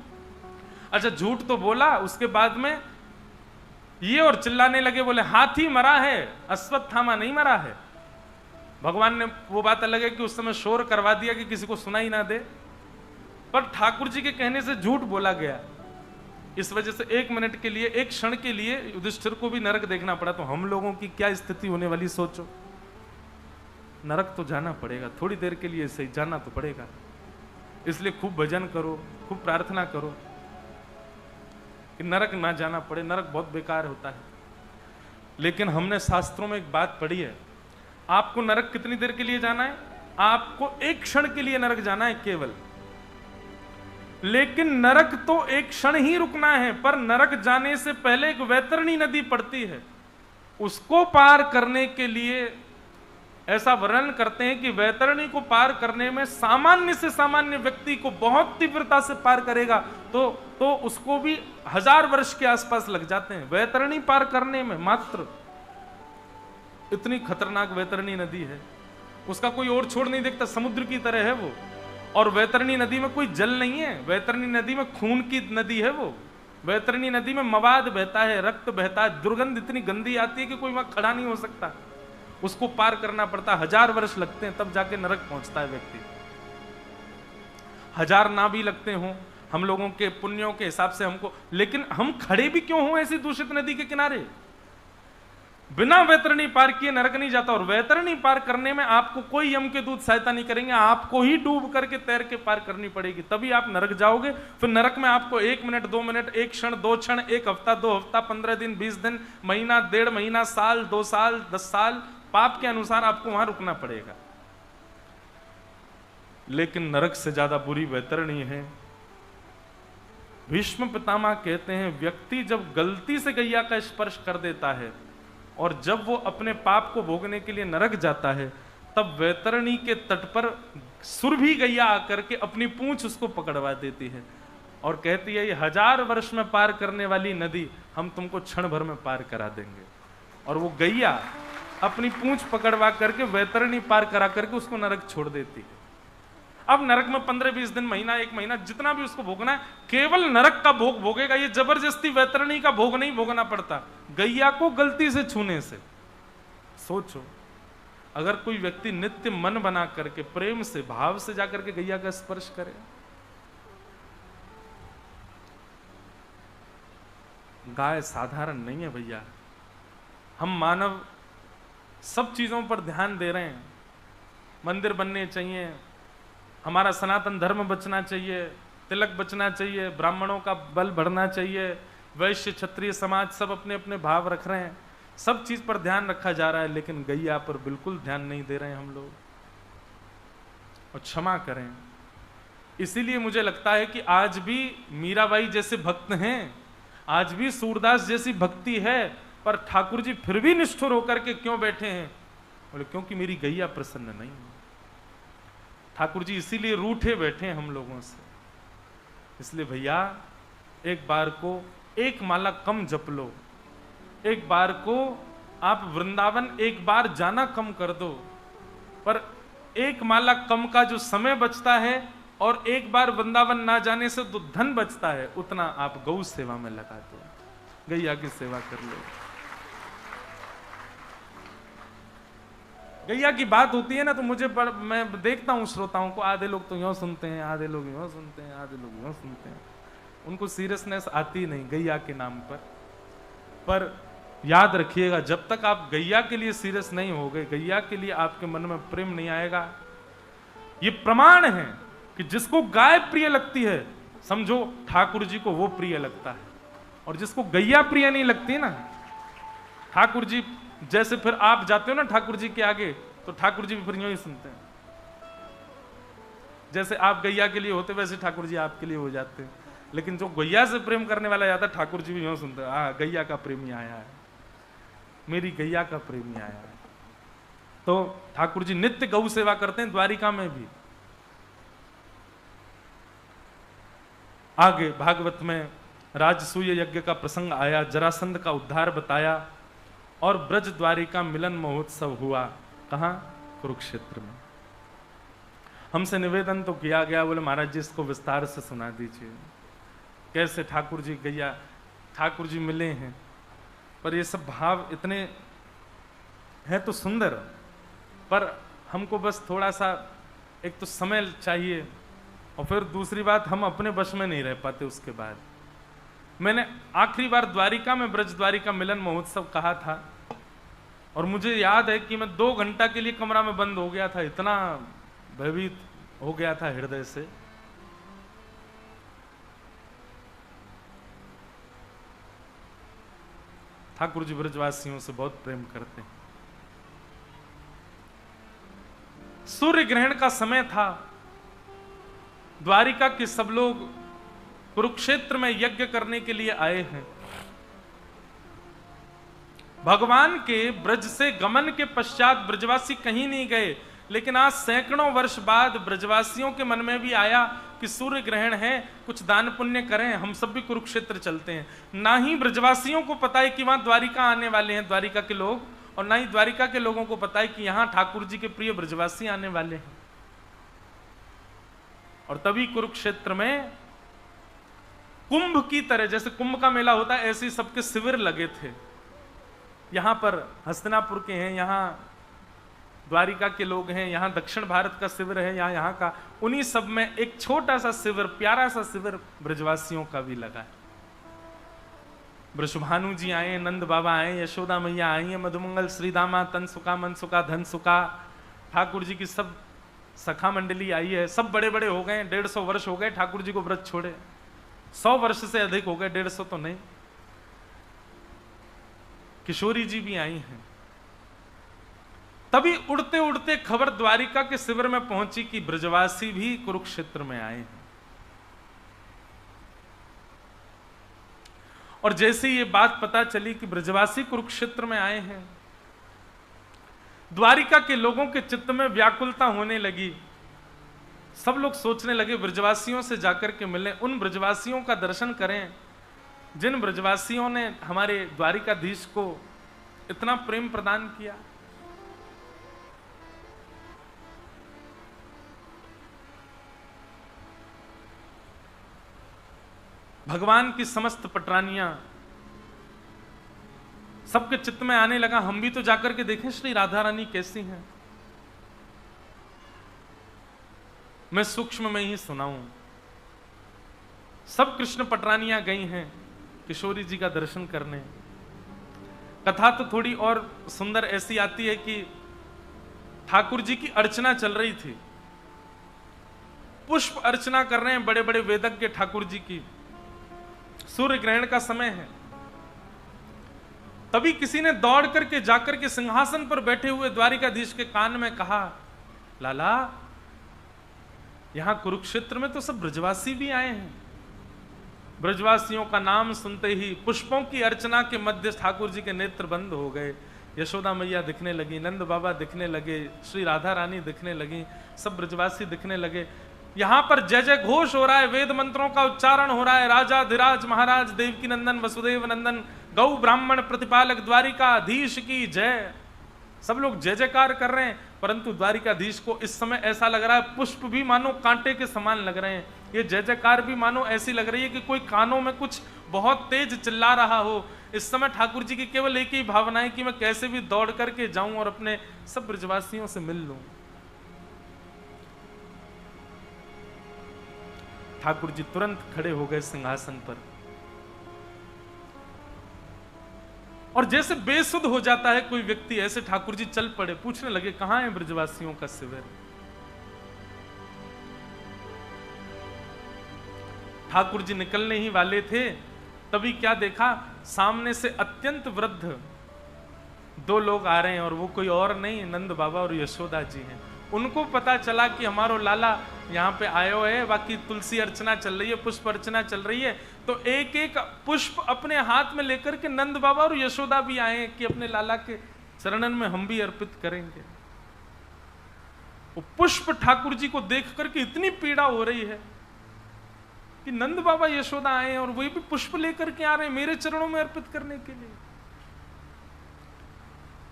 अच्छा, झूठ तो बोला, उसके बाद में ये और चिल्लाने लगे, बोले हाथी मरा है, अश्वत्थामा नहीं मरा है। भगवान ने वो बात अलग है कि उस समय शोर करवा दिया कि किसी को सुनाई ना दे, पर ठाकुर जी के कहने से झूठ बोला गया। इस वजह से 1 मिनट के लिए, एक क्षण के लिए युधिष्ठिर को भी नरक देखना पड़ा। तो हम लोगों की क्या स्थिति होने वाली सोचो। नरक तो जाना पड़ेगा, थोड़ी देर के लिए सही जाना तो पड़ेगा। इसलिए खूब भजन करो, खूब प्रार्थना करो कि नरक ना जाना पड़े। नरक बहुत बेकार होता है। लेकिन हमने शास्त्रों में एक बात पढ़ी है, आपको नरक कितनी देर के लिए जाना है? आपको 1 क्षण के लिए नरक जाना है केवल। लेकिन नरक तो 1 क्षण ही रुकना है, पर नरक जाने से पहले एक वैतरणी नदी पड़ती है, उसको पार करने के लिए ऐसा वर्णन करते हैं कि वैतरणी को पार करने में सामान्य से सामान्य व्यक्ति को बहुत तीव्रता से पार करेगा तो उसको भी 1000 वर्ष के आसपास लग जाते हैं वैतरणी पार करने में। मात्र इतनी खतरनाक वैतरणी नदी है, उसका कोई और छोड़ नहीं देखता, समुद्र की तरह है वो। और वैतरणी नदी में कोई जल नहीं है, वैतरणी नदी में खून की नदी है वो। वैतरणी नदी में मवाद बहता है, रक्त बहता है, दुर्गंध इतनी गंदी आती है कि कोई वहां खड़ा नहीं हो सकता। उसको पार करना पड़ता, 1000 वर्ष लगते हैं तब जाके नरक पहुंचता है व्यक्ति। 1000 ना भी लगते हों हम लोगों के पुण्यों के हिसाब से हमको, लेकिन हम खड़े भी क्यों हों ऐसी दूषित नदी के किनारे? बिना वैतरणी पार किए नरक नहीं जाता। और वैतरणी पार करने में आपको कोई यम के दूत सहायता नहीं करेंगे, आपको ही डूब करके तैर के पार करनी पड़ेगी, तभी आप नरक जाओगे। फिर नरक में आपको 1 मिनट, 2 मिनट, 1 क्षण, 2 क्षण, 1 हफ्ता, 2 हफ्ता, 15 दिन, 20 दिन, महीना, 1.5 महीना, साल, 2 साल, 10 साल, पाप के अनुसार आपको वहां रुकना पड़ेगा। लेकिन नरक से ज्यादा बुरी वैतरणी है। भीष्म पितामह कहते हैं, व्यक्ति जब गलती से गैया का स्पर्श कर देता है और जब वो अपने पाप को भोगने के लिए नरक जाता है, तब वैतरणी के तट पर सुरभि गैया आकर के अपनी पूंछ उसको पकड़वा देती है और कहती है, ये 1000 वर्ष में पार करने वाली नदी हम तुमको क्षण भर में पार करा देंगे। और वो गैया अपनी पूंछ पकड़वा करके वैतरणी पार करा करके उसको नरक छोड़ देती है। अब नरक में 15-20 दिन, महीना, 1 महीना, जितना भी उसको भोगना है, केवल नरक का भोग भोगेगा। ये जबरदस्ती वैतरणी का भोग नहीं भोगना पड़ता, गैया को गलती से छूने से। सोचो, अगर कोई व्यक्ति नित्य मन बना करके प्रेम से, भाव से जाकर के गैया का स्पर्श करे, गाय साधारण नहीं है भैया। हम मानव सब चीजों पर ध्यान दे रहे हैं, मंदिर बनने चाहिए, हमारा सनातन धर्म बचना चाहिए, तिलक बचना चाहिए, ब्राह्मणों का बल बढ़ना चाहिए, वैश्य क्षत्रिय समाज सब अपने अपने भाव रख रहे हैं, सब चीज पर ध्यान रखा जा रहा है, लेकिन गैया पर बिल्कुल ध्यान नहीं दे रहे हैं हम लोग। और क्षमा करें, इसीलिए मुझे लगता है कि आज भी मीराबाई जैसे भक्त हैं, आज भी सूरदास जैसी भक्ति है, पर ठाकुर जी फिर भी निष्ठुर होकर के क्यों बैठे हैं? बोले क्योंकि मेरी गैया प्रसन्न नहीं है। ठाकुर जी इसीलिए रूठे बैठे हैं हम लोगों से। इसलिए भैया, एक बार को एक माला कम जप लो, एक बार को आप वृंदावन एक बार जाना कम कर दो, पर एक माला कम का जो समय बचता है और एक बार वृंदावन ना जाने से जो धन बचता है, उतना आप गौ सेवा में लगा दो, गैया की सेवा कर लो। गैया की बात होती है ना, तो मैं देखता हूं श्रोताओं को, आधे लोग तो यूं सुनते हैं, आधे लोग यूं सुनते हैं, आधे लोग यूं सुनते हैं, उनको सीरियसनेस आती नहीं गैया के नाम पर याद रखिएगा, जब तक आप गैया के लिए सीरियस नहीं हो गए, गैया के लिए आपके मन में प्रेम नहीं आएगा। ये प्रमाण है कि जिसको गाय प्रिय लगती है, समझो ठाकुर जी को वो प्रिय लगता है, और जिसको गैया प्रिय नहीं लगती ना, ठाकुर जी जैसे फिर आप जाते हो ना ठाकुर जी के आगे, तो ठाकुर जी भी फिर यूं ही सुनते हैं। जैसे आप गैया के लिए होते, वैसे ठाकुर जी आपके लिए हो जाते हैं। लेकिन जो गैया से प्रेम करने वाला जाता है, ठाकुर जी भी यूं सुनते हैं, गैया का प्रेमी आया है, मेरी गैया का प्रेमी आया है। तो ठाकुर जी नित्य गौ सेवा करते हैं, द्वारिका में भी। आगे भागवत में राजसूय यज्ञ का प्रसंग आया, जरासंध का उद्धार बताया, और ब्रज द्वारिका मिलन महोत्सव हुआ। कहां? कुरुक्षेत्र में। हमसे निवेदन तो किया गया, बोले महाराज जी इसको विस्तार से सुना दीजिए, कैसे ठाकुर जी गैया, ठाकुर जी मिले हैं, पर ये सब भाव इतने हैं तो सुंदर, पर हमको बस थोड़ा सा, एक तो समय चाहिए, और फिर दूसरी बात हम अपने वश में नहीं रह पाते। उसके बाद मैंने आखिरी बार द्वारिका में ब्रज द्वारिका मिलन महोत्सव कहा था, और मुझे याद है कि मैं 2 घंटा के लिए कमरा में बंद हो गया था, इतना भयभीत हो गया था हृदय से। ठाकुर जी ब्रजवासियों से बहुत प्रेम करते हैं। सूर्य ग्रहण का समय था, द्वारिका के सब लोग कुरुक्षेत्र में यज्ञ करने के लिए आए हैं। भगवान के ब्रज से गमन के पश्चात ब्रजवासी कहीं नहीं गए, लेकिन आज सैकड़ों वर्ष बाद ब्रजवासियों के मन में भी आया कि सूर्य ग्रहण है, कुछ दान पुण्य करें, हम सब भी कुरुक्षेत्र चलते हैं। ना ही ब्रजवासियों को पता है कि वहां द्वारिका आने वाले हैं द्वारिका के लोग, और ना ही द्वारिका के लोगों को पता है कि यहां ठाकुर जी के प्रिय ब्रजवासी आने वाले हैं। और तभी कुरुक्षेत्र में कुंभ की तरह, जैसे कुंभ का मेला होता है, ऐसे ही सबके शिविर लगे थे। यहां पर हस्तिनापुर के हैं, यहां द्वारिका के लोग हैं, यहां दक्षिण भारत का शिविर है, यहाँ का, उन्हीं सब में एक छोटा सा शिविर, प्यारा सा शिविर ब्रजवासियों का भी लगा है। ब्रजभानु जी आए, नंद बाबा आए, यशोदा मैया आई है, मधुमंगल श्रीदामा, तनसुका मनसुका धनसुका, ठाकुर जी की सब सखा मंडली आई है। सब बड़े बड़े हो गए, 150 वर्ष हो गए ठाकुर जी को व्रत छोड़े, 100 वर्ष से अधिक हो गए, 150 तो नहीं। किशोरी जी भी आई हैं। तभी उड़ते उड़ते खबर द्वारिका के शिविर में पहुंची कि ब्रजवासी भी कुरुक्षेत्र में आए हैं। और जैसे ही ये बात पता चली कि ब्रजवासी कुरुक्षेत्र में आए हैं, द्वारिका के लोगों के चित्त में व्याकुलता होने लगी। सब लोग सोचने लगे ब्रजवासियों से जाकर के मिलें, उन ब्रजवासियों का दर्शन करें जिन ब्रजवासियों ने हमारे द्वारिकाधीश को इतना प्रेम प्रदान किया। भगवान की समस्त पटरानियां सबके चित्त में आने लगा, हम भी तो जाकर के देखें श्री राधा रानी कैसी हैं। मैं सूक्ष्म में ही सुनाऊं, सब कृष्ण पटरानियां गई हैं किशोरी जी का दर्शन करने। कथा तो थोड़ी और सुंदर ऐसी आती है कि ठाकुर जी की अर्चना चल रही थी, पुष्प अर्चना कर रहे हैं बड़े बड़े वेदज्ञ ठाकुर जी की, सूर्य ग्रहण का समय है। तभी किसी ने दौड़ करके जाकर के सिंहासन पर बैठे हुए द्वारिकाधीश के कान में कहा, लाला यहां कुरुक्षेत्र में तो सब ब्रजवासी भी आए हैं। ब्रजवासियों का नाम सुनते ही पुष्पों की अर्चना के मध्य ठाकुर जी के नेत्र बंद हो गए। यशोदा मैया दिखने लगी, नंद बाबा दिखने लगे, श्री राधा रानी दिखने लगी, सब ब्रजवासी दिखने लगे। यहां पर जय जय घोष हो रहा है, वेद मंत्रों का उच्चारण हो रहा है। राजा धीराज महाराज, देवकी नंदन, वसुदेव नंदन, गौ ब्राह्मण प्रतिपालक द्वारिकाधीश की जय, सब लोग जय जयकार कर रहे हैं। परंतु द्वारिकाधीश को इस समय ऐसा लग रहा है, पुष्प भी मानो कांटे के समान लग रहे हैं, ये जय जयकार भी मानो ऐसी लग रही है कि कोई कानों में कुछ बहुत तेज चिल्ला रहा हो। इस समय ठाकुर जी की केवल एक ही भावना है कि मैं कैसे भी दौड़ करके जाऊं और अपने सब ब्रजवासियों से मिल लूं। ठाकुर जी तुरंत खड़े हो गए सिंहासन पर, और जैसे बेसुध हो जाता है कोई व्यक्ति, ऐसे ठाकुर जी चल पड़े, पूछने लगे कहां है ब्रजवासियों का शिविर। ठाकुर जी निकलने ही वाले थे, तभी क्या देखा, सामने से अत्यंत वृद्ध दो लोग आ रहे हैं, और वो कोई और नहीं नंद बाबा और यशोदा जी हैं। उनको पता चला कि हमारो लाला यहाँ पे आयो है, बाकी तुलसी अर्चना चल रही है, पुष्प अर्चना चल रही है, तो एक एक पुष्प अपने हाथ में लेकर के नंद बाबा और यशोदा भी आए कि अपने लाला के चरणन में हम भी अर्पित करेंगे। वो पुष्प ठाकुर जी को देख करके इतनी पीड़ा हो रही है कि नंद बाबा यशोदा आए और वही भी पुष्प लेकर के आ रहे हैं मेरे चरणों में अर्पित करने के लिए।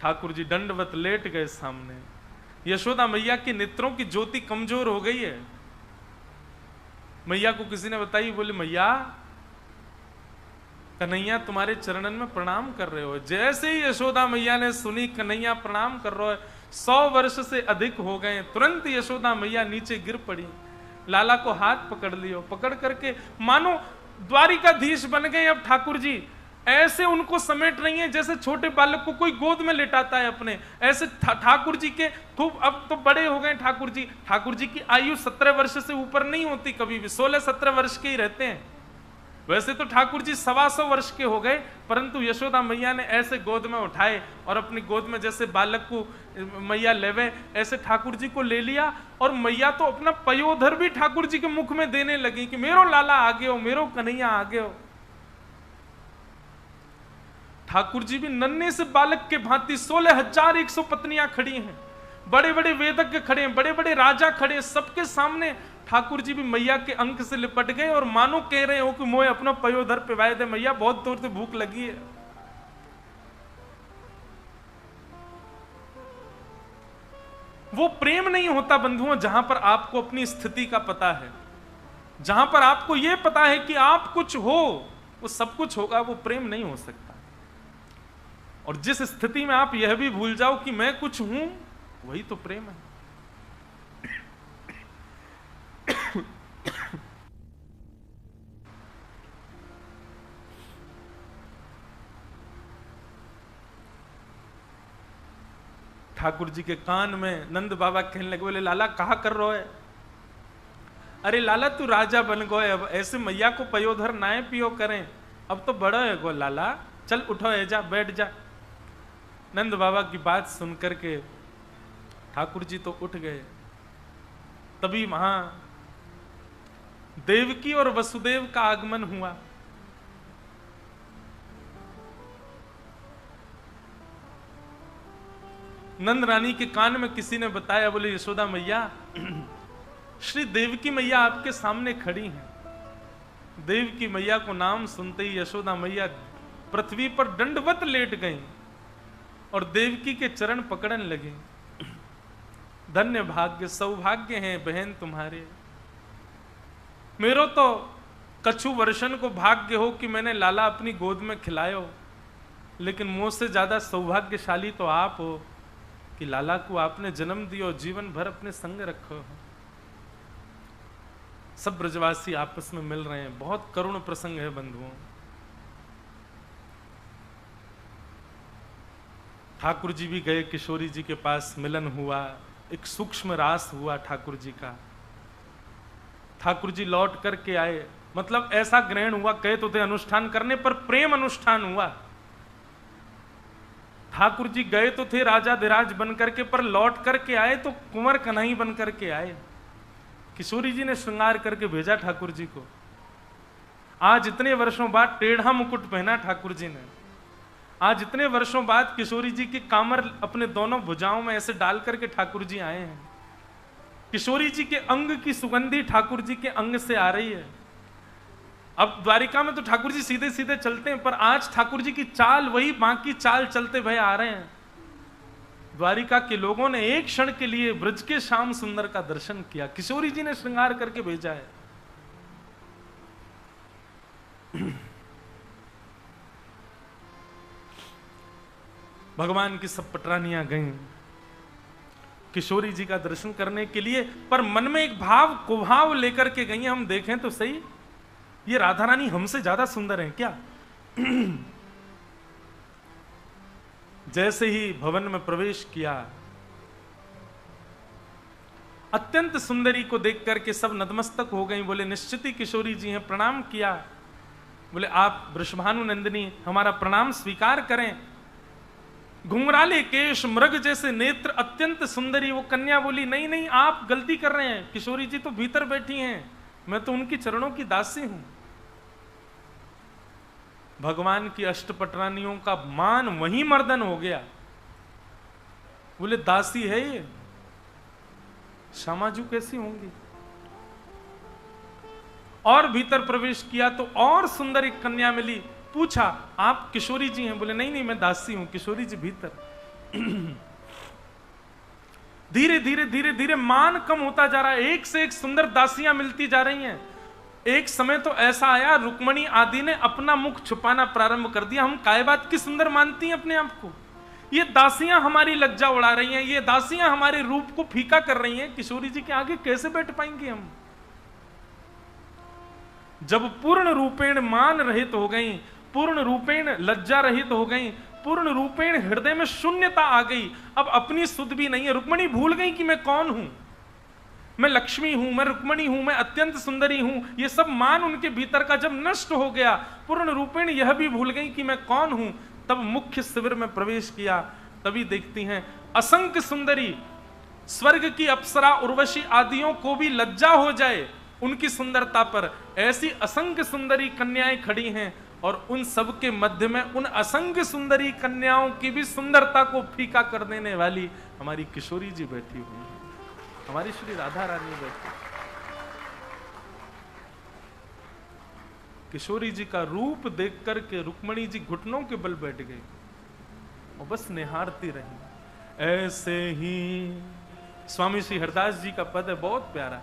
ठाकुर जी दंडवत लेट गए सामने। यशोदा मैया के नेत्रों की ज्योति कमजोर हो गई है। मैया को किसी ने बताई, बोले मैया कन्हैया तुम्हारे चरणन में प्रणाम कर रहे हो। जैसे ही यशोदा मैया ने सुनी कन्हैया प्रणाम कर रहे हो, 100 वर्ष से अधिक हो गए, तुरंत यशोदा मैया नीचे गिर पड़ी, लाला को हाथ पकड़ लियो, पकड़ करके मानो द्वारिकाधीश बन गए अब ठाकुर जी। ऐसे उनको समेट रही हैं जैसे छोटे बालक को कोई गोद में लेटाता है अपने, ऐसे ठाकुर जी के खूब, अब तो बड़े हो गए ठाकुर जी। ठाकुर जी की आयु 17 वर्ष से ऊपर नहीं होती, कभी भी 16-17 वर्ष के ही रहते हैं। वैसे तो ठाकुर जी 125 वर्ष के हो गए, परंतु यशोदा मैया ने ऐसे गोद में उठाए और अपनी गोद में जैसे बालक को मैया लेवे, ऐसे ठाकुर जी को ले लिया, और मैया तो अपना पयोधर भी ठाकुर जी के मुख में देने लगी कि मेरो लाला आगे हो, मेरो कन्हैया आगे हो। ठाकुर जी भी नन्हे से बालक के भांति 16,100 पत्नियां खड़ी हैं, बड़े बड़े वेदज्ञ खड़े हैं, बड़े बड़े राजा खड़े हैं, सबके सामने ठाकुर जी भी मैया के अंक से लिपट गए और मानो कह रहे हो कि मोए अपना पयोधर पिवाए दे मैया, बहुत दूर से भूख लगी है। वो प्रेम नहीं होता बंधुओं जहां पर आपको अपनी स्थिति का पता है, जहां पर आपको यह पता है कि आप कुछ हो, वो सब कुछ होगा, वो प्रेम नहीं हो सकता। और जिस स्थिति में आप यह भी भूल जाओ कि मैं कुछ हूं, वही तो प्रेम है। ठाकुर जी के कान में नंद बाबा कहने लगे, बोले लाला कहा कर रहे है? अरे लाला तू राजा बन गए, अब ऐसे मैया को पयोधर नाए पियो करें, अब तो बड़ा है गो लाला, चल उठो है जा, बैठ जा। नंद बाबा की बात सुनकर के ठाकुर जी तो उठ गए। तभी वहां देवकी और वसुदेव का आगमन हुआ। नंद रानी के कान में किसी ने बताया, बोले यशोदा मैया, श्री देवकी मैया आपके सामने खड़ी हैं। देवकी मैया को नाम सुनते ही यशोदा मैया पृथ्वी पर दंडवत लेट गईं और देवकी के चरण पकड़ने लगे। धन्य भाग्य, सौभाग्य हैं बहन तुम्हारे। मेरो तो कछु वर्षन को भाग्य हो कि मैंने लाला अपनी गोद में खिलायो, लेकिन मुझसे ज्यादा सौभाग्यशाली तो आप हो कि लाला को आपने जन्म दियो, जीवन भर अपने संग रखो। सब ब्रजवासी आपस में मिल रहे हैं, बहुत करुण प्रसंग है बंधुओं। ठाकुर जी भी गए, किशोरी जी के पास मिलन हुआ, एक सूक्ष्म रास हुआ ठाकुर जी का। ठाकुर जी लौट करके आए, मतलब ऐसा ग्रहण हुआ, कहे तो थे अनुष्ठान करने पर प्रेम अनुष्ठान हुआ। ठाकुर जी गए तो थे राजाधिराज बन करके, पर लौट करके आए तो कुंवर कन्हई बन करके आए। किशोरी जी ने श्रृंगार करके भेजा ठाकुर जी को। आज इतने वर्षों बाद टेढ़ा मुकुट पहना ठाकुर जी ने। आज इतने वर्षों बाद किशोरी जी की कामर अपने दोनों भुजाओं में ऐसे डाल करके ठाकुर जी आए हैं। किशोरी जी के अंग की सुगंधी ठाकुर जी के अंग से आ रही है। अब द्वारिका में तो ठाकुर जी सीधे सीधे चलते हैं, पर आज ठाकुर जी की चाल वही बाकी चाल चलते भय आ रहे हैं। द्वारिका के लोगों ने एक क्षण के लिए ब्रज के श्याम सुंदर का दर्शन किया। किशोरी जी ने श्रृंगार करके भेजा है। भगवान की सब पटरानियां गईं किशोरी जी का दर्शन करने के लिए, पर मन में एक भाव कुभाव लेकर के गई। हम देखें तो सही, ये राधा रानी हमसे ज्यादा सुंदर हैं क्या? जैसे ही भवन में प्रवेश किया, अत्यंत सुंदरी को देख करके सब नतमस्तक हो गई। बोले निश्चित ही किशोरी जी हैं। प्रणाम किया। बोले आप वृषभानु नंदिनी, हमारा प्रणाम स्वीकार करें। घुंघराले केश, मृग जैसे नेत्र, अत्यंत सुंदरी। वो कन्या बोली नहीं नहीं, आप गलती कर रहे हैं, किशोरी जी तो भीतर बैठी हैं, मैं तो उनकी चरणों की दासी हूं। भगवान की अष्टपटरानियों का मान वहीं मर्दन हो गया। बोले दासी है ये, श्यामाजू कैसी होंगी? और भीतर प्रवेश किया तो और सुंदर एक कन्या मिली। पूछा आप किशोरी जी हैं? बोले नहीं नहीं, मैं दासी हूं। किशोरी जी भीतर। धीरे धीरे धीरे धीरे मान कम होता जा रहा है। एक से एक सुंदर दासियां मिलती जा रही हैं। एक समय तो ऐसा आया, रुक्मणी आदि ने अपना मुख छुपाना प्रारंभ कर दिया। हम काय बात की सुंदर मानती हैं अपने आप को? ये दासियां हमारी लज्जा उड़ा रही हैं, ये दासियां हमारे रूप को फीका कर रही हैं। किशोरी जी के आगे कैसे बैठ पाएंगे हम? जब पूर्ण रूपेण मान रहित हो गई, पूर्ण रूपेण लज्जा रहित हो गई, पूर्ण रूपेण हृदय में शून्यता आ गई, अब अपनी सुध भी नहीं है। रुक्मणी भूल गई कि मैं कौन हूं, मैं लक्ष्मी हूं, मैं रुक्मणी हूं, मैं अत्यंत सुंदरी हूं। ये सब मान उनके भीतर का जब नष्ट हो गया, पूर्ण रूपेण यह भी भूल गई कि मैं कौन हूं। तब मुख्य शिविर में प्रवेश किया। तभी देखती हैं असंख्य सुंदरी, स्वर्ग की अप्सरा उर्वशी आदियों को भी लज्जा हो जाए उनकी सुंदरता पर, ऐसी असंख्य सुंदरी कन्याएं खड़ी हैं। और उन सब के मध्य में उन असंख्य सुंदरी कन्याओं की भी सुंदरता को फीका कर देने वाली हमारी किशोरी जी बैठी हुई है, हमारी श्री राधा रानी बैठी। किशोरी जी का रूप देख करके रुक्मणी जी घुटनों के बल बैठ गई और बस निहारती रही। ऐसे ही स्वामी श्री हरदास जी का पद है, बहुत प्यारा।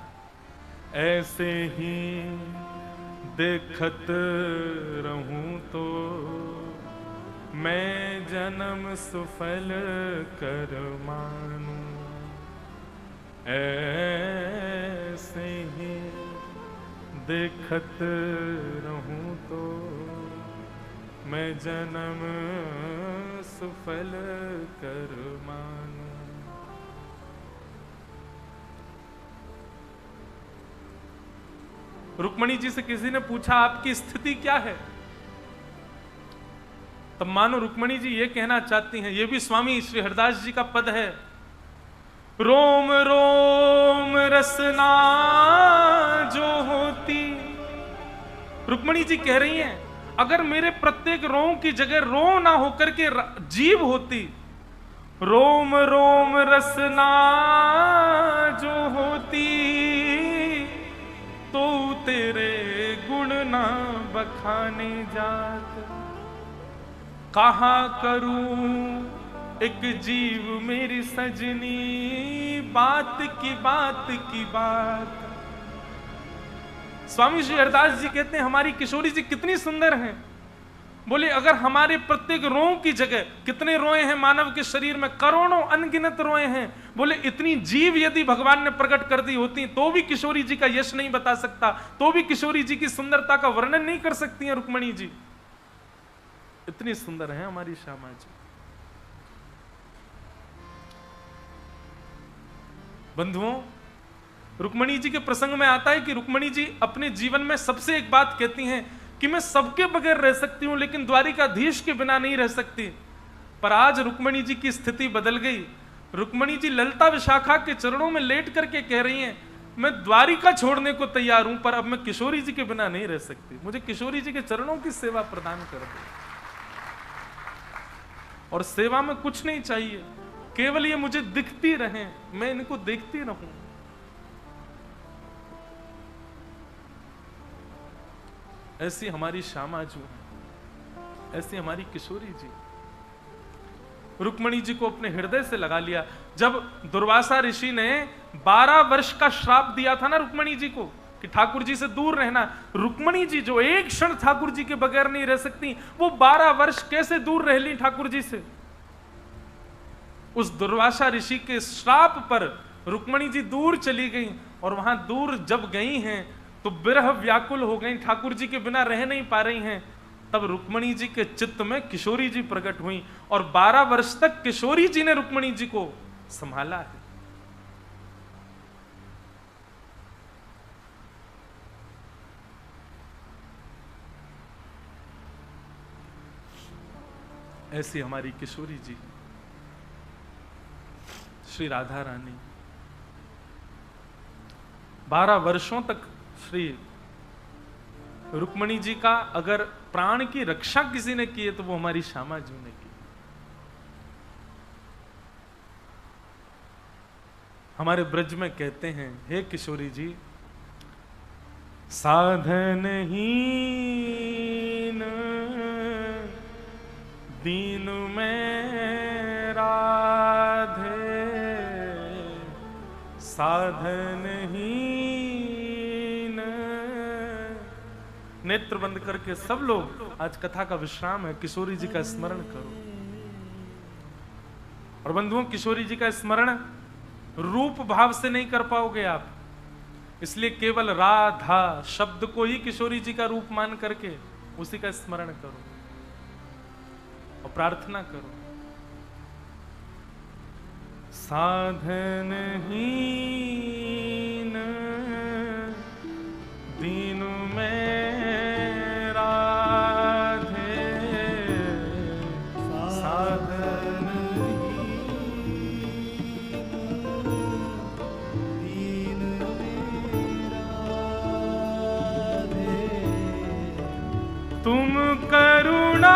ऐसे ही देखत रहूं तो मैं जन्म सुफल कर मानूं। ऐसे ही देखत रहूं तो मैं जन्म सुफल कर मानूं। रुक्मणी जी से किसी ने पूछा आपकी स्थिति क्या है? तब मानो रुक्मणी जी ये कहना चाहती हैं, ये भी स्वामी श्री हरदास जी का पद है, रोम रोम रसना जो होती। रुक्मणी जी कह रही हैं, अगर मेरे प्रत्येक रोम की जगह रो ना होकर के जीव होती, रोम रोम रसना जो होती, तो तेरे गुण ना बखाने जात। कहा करूं एक जीव मेरी सजनी, बात की बात की बात। स्वामी श्री हरदास जी कहते हैं हमारी किशोरी जी कितनी सुंदर हैं। बोले अगर हमारे प्रत्येक रों की जगह, कितने रोए हैं मानव के शरीर में, करोड़ों अनगिनत रोए हैं। बोले इतनी जीव यदि भगवान ने प्रकट कर दी होती तो भी किशोरी जी का यश नहीं बता सकता, तो भी किशोरी जी की सुंदरता का वर्णन नहीं कर सकती हैं रुक्मणी जी। इतनी सुंदर है हमारी श्यामा जी। बंधुओं, रुक्मणी जी के प्रसंग में आता है कि रुक्मणी जी अपने जीवन में सबसे एक बात कहती हैं कि मैं सबके बगैर रह सकती हूं लेकिन द्वारिकाधीश के बिना नहीं रह सकती। पर आज रुक्मणी जी की स्थिति बदल गई। रुक्मणी जी ललिता विशाखा के चरणों में लेट करके कह रही हैं मैं द्वारिका छोड़ने को तैयार हूं, पर अब मैं किशोरी जी के बिना नहीं रह सकती। मुझे किशोरी जी के चरणों की सेवा प्रदान कर दो। और सेवा में कुछ नहीं चाहिए, केवल ये मुझे दिखती रहे, मैं इनको देखती रहूं। ऐसी हमारी श्यामा जी है, ऐसी हमारी किशोरी जी। रुक्मणी जी को अपने हृदय से लगा लिया। जब दुर्वासा ऋषि ने 12 वर्ष का श्राप दिया था ना रुक्मणी जी को कि ठाकुर जी से दूर रहना, रुक्मणी जी जो एक क्षण ठाकुर जी के बगैर नहीं रह सकती, वो 12 वर्ष कैसे दूर रह ली ठाकुर जी से। उस दुर्वासा ऋषि के श्राप पर रुक्मणी जी दूर चली गई, और वहां दूर जब गई हैं तो विरह व्याकुल हो गई, ठाकुर जी के बिना रह नहीं पा रही हैं। तब रुक्मणी जी के चित्त में किशोरी जी प्रकट हुई, और 12 वर्ष तक किशोरी जी ने रुक्मणी जी को संभाला है। ऐसी हमारी किशोरी जी, श्री राधा रानी। 12 वर्षों तक श्री रुक्मणी जी का अगर प्राण की रक्षा किसी ने की है तो वो हमारी श्यामा जी ने की। हमारे ब्रज में कहते हैं हे किशोरी जी, साधन हीन दीन में राधे, साधन हीन। नेत्र बंद करके सब लोग, आज कथा का विश्राम है, किशोरी जी का स्मरण करो। और बंधुओं, किशोरी जी का स्मरण रूप भाव से नहीं कर पाओगे आप, इसलिए केवल राधा शब्द को ही किशोरी जी का रूप मान करके उसी का स्मरण करो और प्रार्थना करो। साधन हीन दीन में राधे, साधन हीन दीन राधे, तुम करुणा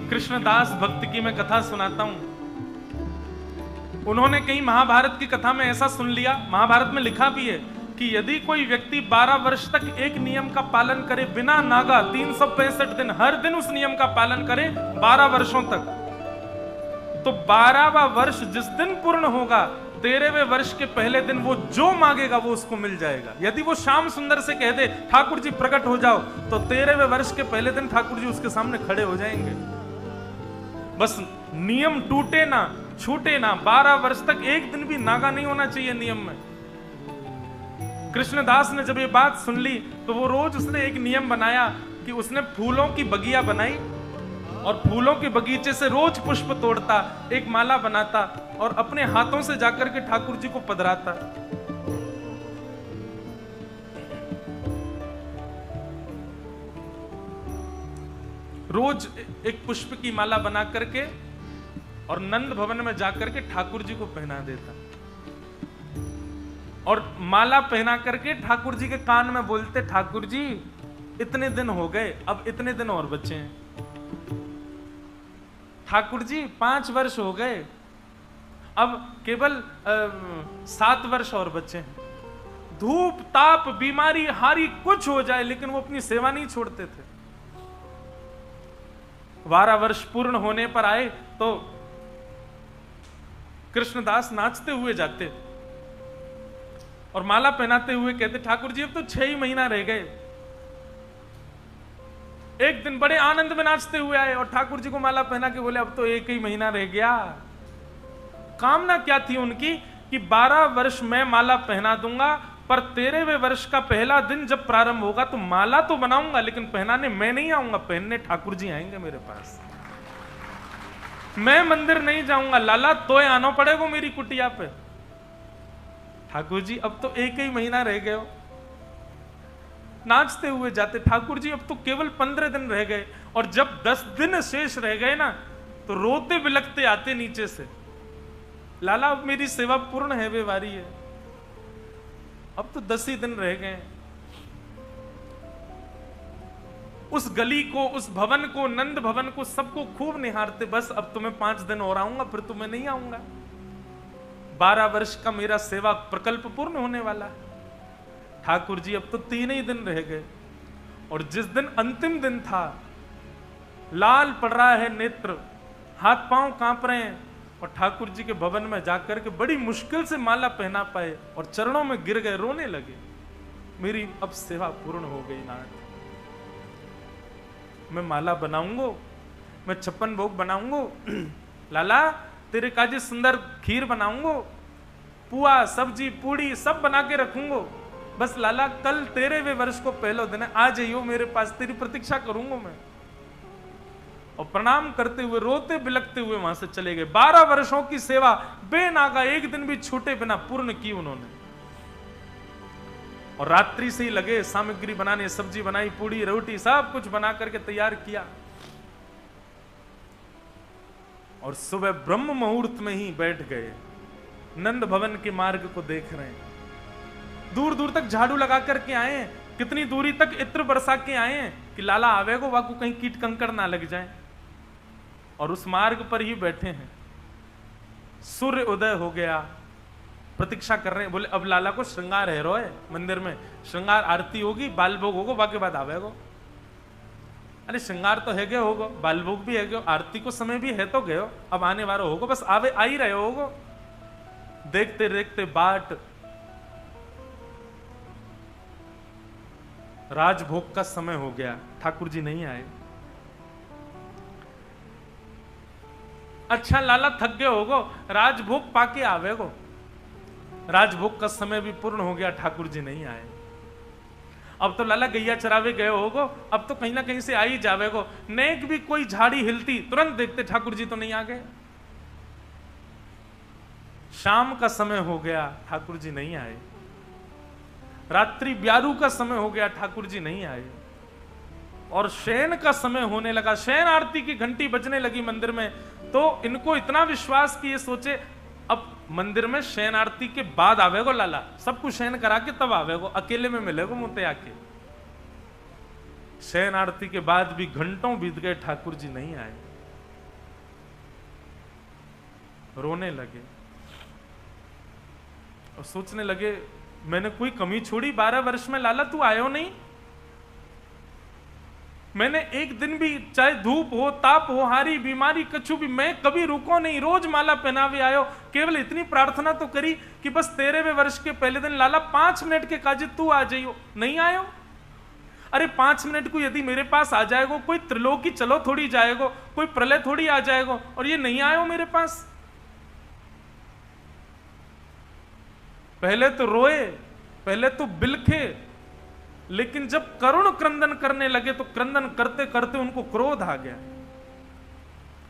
कृष्णदास भक्त की मैं कथा सुनाता हूं। उन्होंने कहीं महाभारत की कथा में ऐसा सुन लिया, महाभारत में लिखा भी है कि यदि कोई व्यक्ति 12 वर्ष तक एक नियम का पालन करे बिना नागा, 365 दिन हर दिन उस नियम का पालन करे 12 वर्षों तक, तो 12वां वर्ष जिस दिन पूर्ण होगा 13वें वर्ष के पहले दिन वो जो मांगेगा वो उसको मिल जाएगा। यदि वो श्याम सुंदर से कह दे ठाकुर जी प्रकट हो जाओ, तो 13वें वर्ष के पहले दिन ठाकुर जी उसके सामने खड़े हो जाएंगे। बस नियम टूटे ना, छूटे ना। 12 वर्ष तक एक दिन भी नागा नहीं होना चाहिए नियम में। कृष्णदास ने जब ये बात सुन ली तो वो रोज उसने एक नियम बनाया कि उसने फूलों की बगिया बनाई और फूलों के बगीचे से रोज पुष्प तोड़ता, एक माला बनाता और अपने हाथों से जाकर के ठाकुर जी को पधराता। रोज एक पुष्प की माला बना करके और नंद भवन में जाकर के ठाकुर जी को पहना देता और माला पहना करके ठाकुर जी के कान में बोलते, ठाकुर जी इतने दिन हो गए, अब इतने दिन और बचे हैं। ठाकुर जी 5 वर्ष हो गए, अब केवल 7 वर्ष और बचे हैं। धूप ताप बीमारी हारी कुछ हो जाए लेकिन वो अपनी सेवा नहीं छोड़ते थे। 12 वर्ष पूर्ण होने पर आए तो कृष्णदास नाचते हुए जाते और माला पहनाते हुए कहते, ठाकुर जी अब तो 6 ही महीना रह गए। एक दिन बड़े आनंद में नाचते हुए आए और ठाकुर जी को माला पहना के बोले अब तो 1 ही महीना रह गया। कामना क्या थी उनकी कि 12 वर्ष में माला पहना दूंगा, पर 13वें वर्ष का पहला दिन जब प्रारंभ होगा तो माला तो बनाऊंगा लेकिन पहनाने मैं नहीं आऊंगा, पहनने ठाकुर जी आएंगे मेरे पास। मैं मंदिर नहीं जाऊंगा, लाला तो आना पड़ेगा मेरी कुटिया पे। ठाकुर जी अब तो 1 ही महीना रह गए हो। नाचते हुए जाते, ठाकुर जी अब तो केवल 15 दिन रह गए। और जब 10 दिन शेष रह गए ना तो रोते बिलखते आते नीचे से, लाला अब मेरी सेवा पूर्ण है, बेवारी है, अब तो 10 ही दिन रह गए। उस गली को, उस भवन को, नंद भवन को, सबको खूब निहारते, बस अब तो मैं 5 दिन और आऊंगा, फिर तो मैं नहीं आऊंगा। 12 वर्ष का मेरा सेवा प्रकल्प पूर्ण होने वाला है। ठाकुर जी अब तो 3 ही दिन रह गए और जिस दिन अंतिम दिन था, लाल पड़ रहा है नेत्र, हाथ पांव कांप रहे हैं और ठाकुर जी के भवन में जाकर के बड़ी मुश्किल से माला पहना पाए और चरणों में गिर गए, रोने लगे, मेरी अब सेवा पूर्ण हो गई नाथ। मैं माला बनाऊंगो, मैं 56 भोग बनाऊंगो, लाला तेरे काजे सुंदर खीर बनाऊंगो, पुआ सब्जी पूड़ी सब बना के रखूंगो, बस लाला कल 13वें वर्ष को पहला दिन है, आ जाइयो मेरे पास, तेरी प्रतीक्षा करूंगा मैं। और प्रणाम करते हुए रोते बिलखते हुए वहां से चले गए। 12 वर्षों की सेवा बेनागा एक दिन भी छूटे बिना पूर्ण की उन्होंने। और रात्रि से ही लगे सामग्री बनाने, सब्जी बनाई, पूड़ी रोटी सब कुछ बना करके तैयार किया और सुबह ब्रह्म मुहूर्त में ही बैठ गए। नंद भवन के मार्ग को देख रहे हैं, दूर दूर तक झाड़ू लगा करके आए हैं, कितनी दूरी तक इत्र बरसा के आए हैं कि लाला आवेगो वाकू कहीं कीट कंकड़ ना लग जाए। और उस मार्ग पर ही बैठे हैं, सूर्य उदय हो गया, प्रतीक्षा कर रहे हैं। बोले अब लाला को श्रृंगार है रोए, मंदिर में श्रृंगार आरती होगी, बाल भोग होगा, बाकी बाद आवेगो। अरे श्रृंगार तो है गए होगो, बाल भोग भी है गयो, आरती को समय भी है तो गयो, अब आने वाला होगो, बस आवे आ ही रहे होगो। देखते देखते बाट राजभोग का समय हो गया, ठाकुर जी नहीं आए। अच्छा लाला थक गए होगो, राजभोग पाके आवेगो। राजभोग का समय भी पूर्ण हो गया, ठाकुर जी नहीं आए। अब तो लाला गैया चरावे गए होगो, अब तो कहीं ना कहीं से आ ही जावेगो। नेक भी कोई झाड़ी हिलती तुरंत देखते ठाकुर जी तो नहीं आ गए। शाम का समय हो गया, ठाकुर जी नहीं आए। रात्रि ब्यारू का समय हो गया, ठाकुर जी नहीं आए। और शयन का समय होने लगा, शयन आरती की घंटी बजने लगी मंदिर में। तो इनको इतना विश्वास कि ये सोचे अब मंदिर में शयन आरती के बाद आवेगो लाला, सब कुछ शयन करा के तब आवेगो, अकेले में मिलेगो मुझे आके। शयन आरती के बाद भी घंटों बीत गए, ठाकुर जी नहीं आए। रोने लगे और सोचने लगे मैंने कोई कमी छोड़ी 12 वर्ष में? लाला तू आयो नहीं? मैंने एक दिन भी, चाहे धूप हो, ताप हो, हारी बीमारी कछु भी, मैं कभी रुको नहीं, रोज माला पहनावे आयो। केवल इतनी प्रार्थना तो करी कि बस 13वें वर्ष के पहले दिन लाला 5 मिनट के काज तू आ जाइयो। नहीं आयो? अरे 5 मिनट को यदि मेरे पास आ जाएगो, कोई त्रिलोकी चलो थोड़ी जाएगो, कोई प्रलय थोड़ी आ जाएगो, और ये नहीं आयो मेरे पास। पहले तो रोए, पहले तो बिलखे, लेकिन जब करुण क्रंदन करने लगे तो क्रंदन करते करते उनको क्रोध आ गया।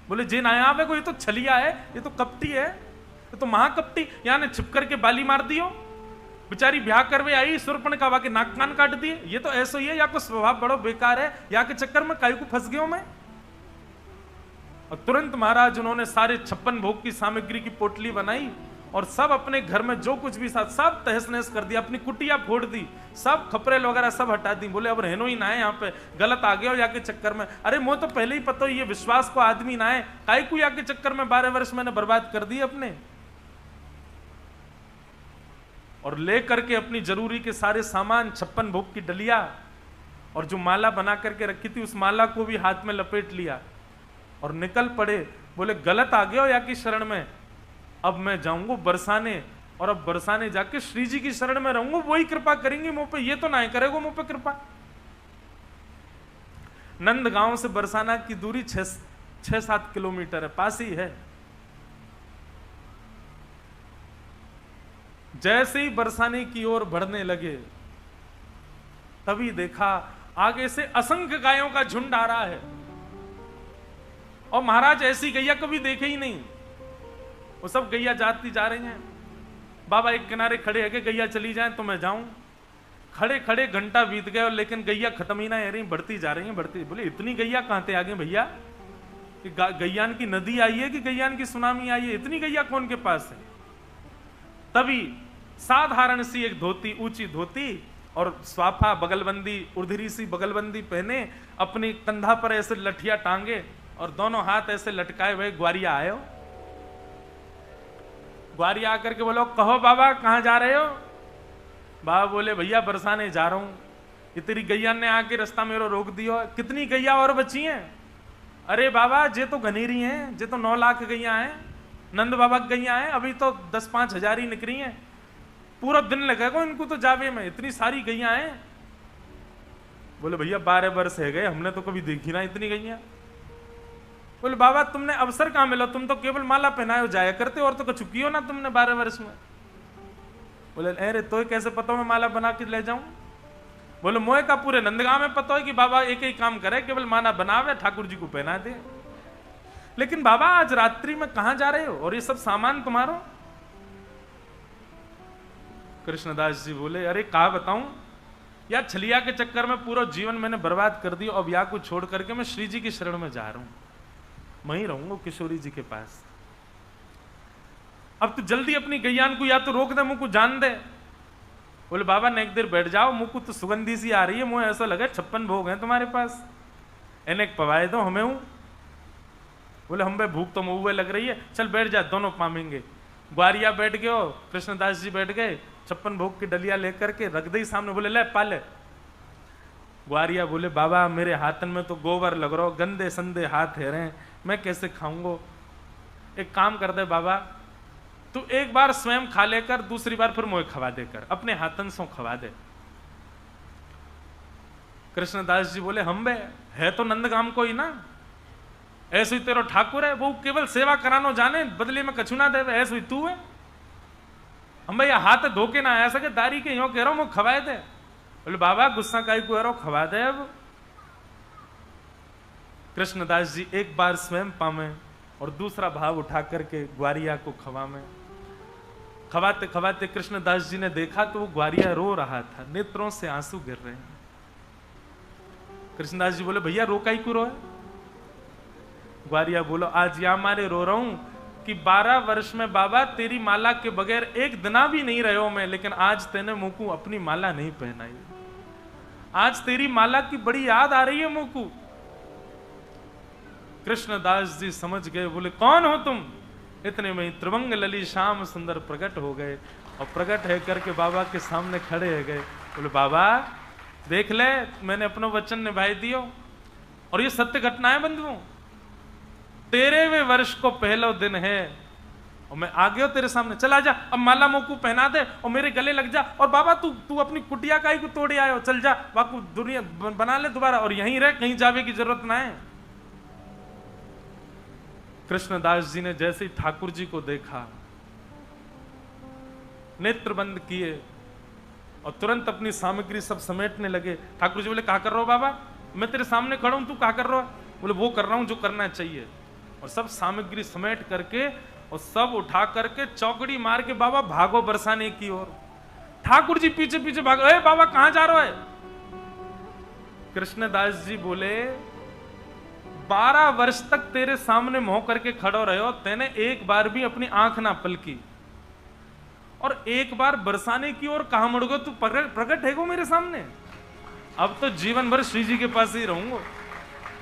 बोले जे ना आवे को, ये तो छलिया है, ये तो कपटी है, ये तो महाकपटी। यहाँ ने छिप करके बाली मार दियो, बेचारी ब्याह करवे आई, सुरपण का वाके नाक कान काट दिए। ये तो ऐसा ही है, या को स्वभाव बड़ो बेकार है, या के चक्कर में काई को फंस गयो मैं। और तुरंत महाराज उन्होंने सारे 56 भोग की सामग्री की पोटली बनाई और सब अपने घर में जो कुछ भी था सब तहस नहस कर दिया, अपनी कुटिया फोड़ दी, सब खपरे वगैरह सब हटा दी। बोले अब रहनो ही ना है यहाँ पे, गलत आ गया हो या के चक्कर में। अरे मुझे तो पहले ही पता हो ये विश्वास को आदमी ना है, काई को या के चक्कर में 12 वर्ष मैंने बर्बाद कर दिए अपने। और ले करके अपनी जरूरी के सारे सामान, 56 भोग की डलिया और जो माला बना करके रखी थी उस माला को भी हाथ में लपेट लिया और निकल पड़े। बोले गलत आ गया हो या की शरण में, अब मैं जाऊंगा बरसाने, और अब बरसाने जाके श्री जी की शरण में रहूंगा, वही कृपा करेंगे मुंह पे, ये तो ना करेगा मुंह पे कृपा। नंद गांव से बरसाना की दूरी 6-7 किलोमीटर है, पास ही है। जैसे ही बरसाने की ओर बढ़ने लगे तभी देखा आगे से असंख्य गायों का झुंड आ रहा है। और महाराज ऐसी गैया कभी देखे ही नहीं, वो सब गैया जाती जा रही हैं। बाबा एक किनारे खड़े है कि गैया चली जाए तो मैं जाऊं। खड़े खड़े घंटा बीत गए और लेकिन गैया खत्म ही ना हो रही, बढ़ती जा रही हैं, बढ़ती। बोले इतनी गैया कहां से आ गई भैया? कि गैयान की नदी आई है कि गैयान की सुनामी आई है? इतनी गैया कौन के पास है? तभी साधारण सी एक धोती, ऊंची धोती और स्वाफा बगलबंदी, उर्धरी सी बगलबंदी पहने, अपनी कंधा पर ऐसे लठिया टांगे और दोनों हाथ ऐसे लटकाए हुए ग्वारिया आयो। ग्वारिया आकर के बोलो कहो बाबा कहां जा रहे हो? बाबा बोले भैया बरसाने जा रहा हूं। ये तेरी गैया ने आके रास्ता मेरा रोक दियो। कितनी गैया और बची हैं? अरे बाबा जे तो घनेरी हैं, जे तो 9 लाख गैया हैं, नंद बाबा की गैया हैं, अभी तो 10-5 हजार ही निकली हैं, पूरा दिन लगेगा इनको तो जावे में, इतनी सारी गैया हैं। बोले भैया 12 वर्ष है गए, हमने तो कभी देखी ना इतनी गैया। बोले बाबा तुमने अवसर कहां मिला, तुम तो केवल माला पहनाए जाया करते और तो कुछ कियो ना तुमने 12 वर्ष में। बोले अरे तो कैसे पता मैं माला बना के ले जाऊं? बोले मोए का पूरे नंदगांव में पता है कि बाबा एक ही काम करे, केवल माला बनावे ठाकुर जी को पहना दे। लेकिन बाबा आज रात्रि में कहां जा रहे हो और ये सब सामान तुम्हारा? कृष्णदास जी बोले अरे कहा बताऊं या छलिया के चक्कर में पूरा जीवन मैंने बर्बाद कर दिया, अब या को छोड़ करके मैं श्री जी की शरण में जा रहा हूं, वहीं रहूंगा किशोरी जी के पास। अब तू जल्दी अपनी गैयान को या तो रोक दे, मुझको जान दे। बोले बाबा ने एक देर बैठ जाओ, मुझको तो सुगंधी सी आ रही है, मुझे ऐसा लगा 56 भोग हैं तुम्हारे पास, इन्हें पवाए दो हमें हूं। बोले हम बे भूख तो मुँह लग रही है, चल बैठ जा, दोनों पामेंगे। ग्वारिया बैठ गए, कृष्णदास जी बैठ गए, 56 भोग की डलिया लेकर के रख दी सामने। बोले ले पाले। ग्वारिया बोले बाबा मेरे हाथन में तो गोबर लग रहा, गंदे संदे हाथ है रहे, मैं कैसे खाऊंगा? एक काम कर दे बाबा, तू एक बार स्वयं खा लेकर, दूसरी बार फिर मुझे खवा देकर, अपने हाथन से खवा दे। कृष्णदास जी बोले हम बे है तो नंदगाम को ही ना, ऐसे ही तेरा ठाकुर है, वो केवल सेवा करानो जाने, बदले में कछु ना दे, ऐसे ही तू है। हम भैया हाथ धोके ना आया सके, दारी के यो कह रहा हूं मैं खवाए दे। बोले बाबा गुस्सा काई को रहो, खवा दे। अब कृष्णदास जी एक बार स्वयं पावे और दूसरा भाव उठा करके ग्वारिया को खवावे। खवाते खवाते कृष्णदास जी ने देखा तो वो ग्वारिया रो रहा था, नेत्रों से आंसू गिर रहे हैं। कृष्णदास जी बोले भैया रो काई को रोए? ग्वारिया बोलो आज या मारे रो रहा हूं कि 12 वर्ष में बाबा तेरी माला के बगैर एक दिना भी नहीं रहो मैं, लेकिन आज तेने मुझको अपनी माला नहीं पहनाई, आज तेरी माला की बड़ी याद आ रही है मुझको। कृष्णदास जी समझ गए, बोले कौन हो तुम? इतने में त्रिभंग लली श्याम सुंदर प्रकट हो गए। और प्रकट है करके बाबा के सामने खड़े है गए। बोले बाबा देख ले, मैंने अपना वचन निभाई दियो, और ये सत्य घटना है बंधुओं। 13वें वर्ष को पहला दिन है और मैं आ गया तेरे सामने, चला जा अब माला मोकू पहना दे और मेरे गले लग जा, और बाबा तू अपनी कुटिया का ही को तोड़े आयो, चल जा बाकू दुनिया बना ले दोबारा और यहीं रह, कहीं जावे की जरूरत ना है। कृष्णदास जी ने जैसे ही ठाकुर जी को देखा, नेत्र बंद किए और तुरंत अपनी सामग्री सब समेटने लगे। ठाकुर जी बोले क्या कर रहे हो बाबा? मैं तेरे सामने खड़ा हूं, तू क्या कर रहा है? बोले वो कर रहा हूं जो करना चाहिए। और सब सामग्री समेट करके और सब उठा करके चौकड़ी मार के बाबा भागो बरसाने की ओर। ठाकुर जी पीछे पीछे भागो, ए बाबा कहां जा रहे है? कृष्णदास जी बोले 12 वर्ष तक तेरे सामने मुंह करके खड़ो रहो, तेने एक बार भी अपनी आंख ना पलकी, और एक बार बरसाने की ओर कहां मुड़ गो? तू प्रकट है गो मेरे सामने, अब तो जीवन भर श्री जी के पास ही रहूंगा।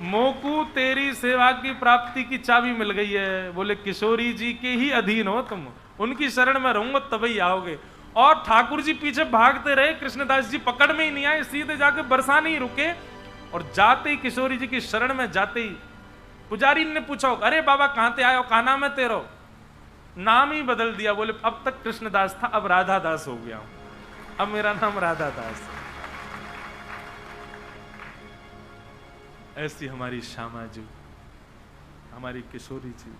मोकू तेरी सेवा की प्राप्ति की चाबी मिल गई है। बोले किशोरी जी के ही अधीन हो तुम, उनकी शरण में रहूंगा तभी आओगे। और ठाकुर जी पीछे भागते रहे, कृष्णदास जी पकड़ में ही नहीं आए, सीधे जाके बरसाने ही रुके। और जाते ही किशोरी जी की शरण में जाते ही पुजारी ने पूछा, अरे बाबा कहां ते आयो, कहा नाम है तेरो? नाम ही बदल दिया। बोले अब तक कृष्णदास था, अब राधा दास हो गया हूं, अब मेरा नाम राधा दास है। ऐसी हमारी श्यामा जी, हमारी किशोरी जी,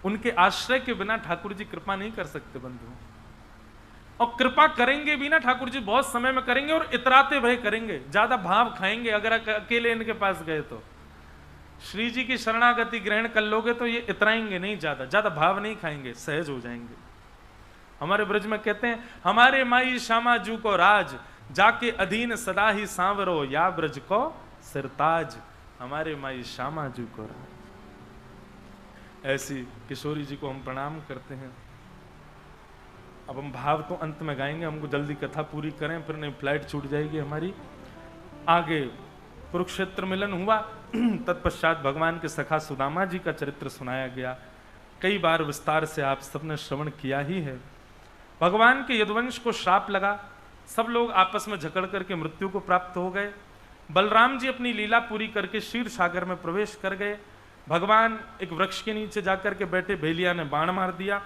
उनके आश्रय के बिना ठाकुर जी कृपा नहीं कर सकते बंधु। और कृपा करेंगे भी ना ठाकुर जी बहुत समय में करेंगे और इतराते भय करेंगे, ज्यादा भाव खाएंगे। अगर अकेले इनके पास गए तो श्री जी की शरणागति ग्रहण कर लोगे तो ये इतराएंगे नहीं, ज्यादा भाव नहीं खाएंगे, सहज हो जाएंगे। हमारे ब्रज में कहते हैं, हमारे माई श्यामा जू को राज, जाके अधीन सदा ही सांवरो, या ब्रज को सिरताज। हमारे माई श्यामा जू को राज। ऐसी किशोरी जी को हम प्रणाम करते हैं। अब हम भाव तो अंत में गाएंगे, हमको जल्दी कथा पूरी करें, फिर नहीं फ्लाइट छूट जाएगी हमारी। आगे कुरुक्षेत्र मिलन हुआ, तत्पश्चात भगवान के सखा सुदामा जी का चरित्र सुनाया गया। कई बार विस्तार से आप सबने श्रवण किया ही है। भगवान के यदुवंश को श्राप लगा, सब लोग आपस में झगड़ करके मृत्यु को प्राप्त हो गए। बलराम जी अपनी लीला पूरी करके क्षीर सागर में प्रवेश कर गए। भगवान एक वृक्ष के नीचे जाकर के बैठे, भेलिया ने बाण मार दिया।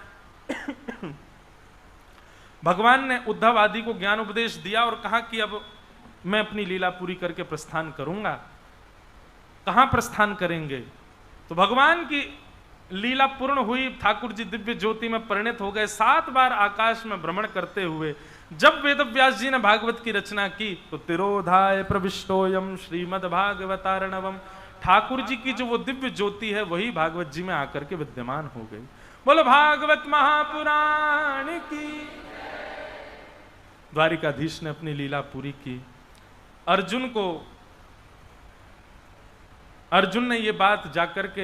भगवान ने उद्धव आदि को ज्ञान उपदेश दिया और कहा कि अब मैं अपनी लीला पूरी करके प्रस्थान करूंगा। कहां प्रस्थान करेंगे? तो भगवान की लीला पूर्ण हुई, ठाकुर जी दिव्य ज्योति में परिणत हो गए। 7 बार आकाश में भ्रमण करते हुए जब वेदव्यास जी ने भागवत की रचना की तो तिरोधाय प्रविष्टोयम श्रीमद् भागवतार्णवम, ठाकुर जी की जो वो दिव्य ज्योति है वही भागवत जी में आकर के विद्यमान हो गई। बोलो भागवत महापुराण की। द्वारिकाधीश ने अपनी लीला पूरी की। अर्जुन ने ये बात जाकर के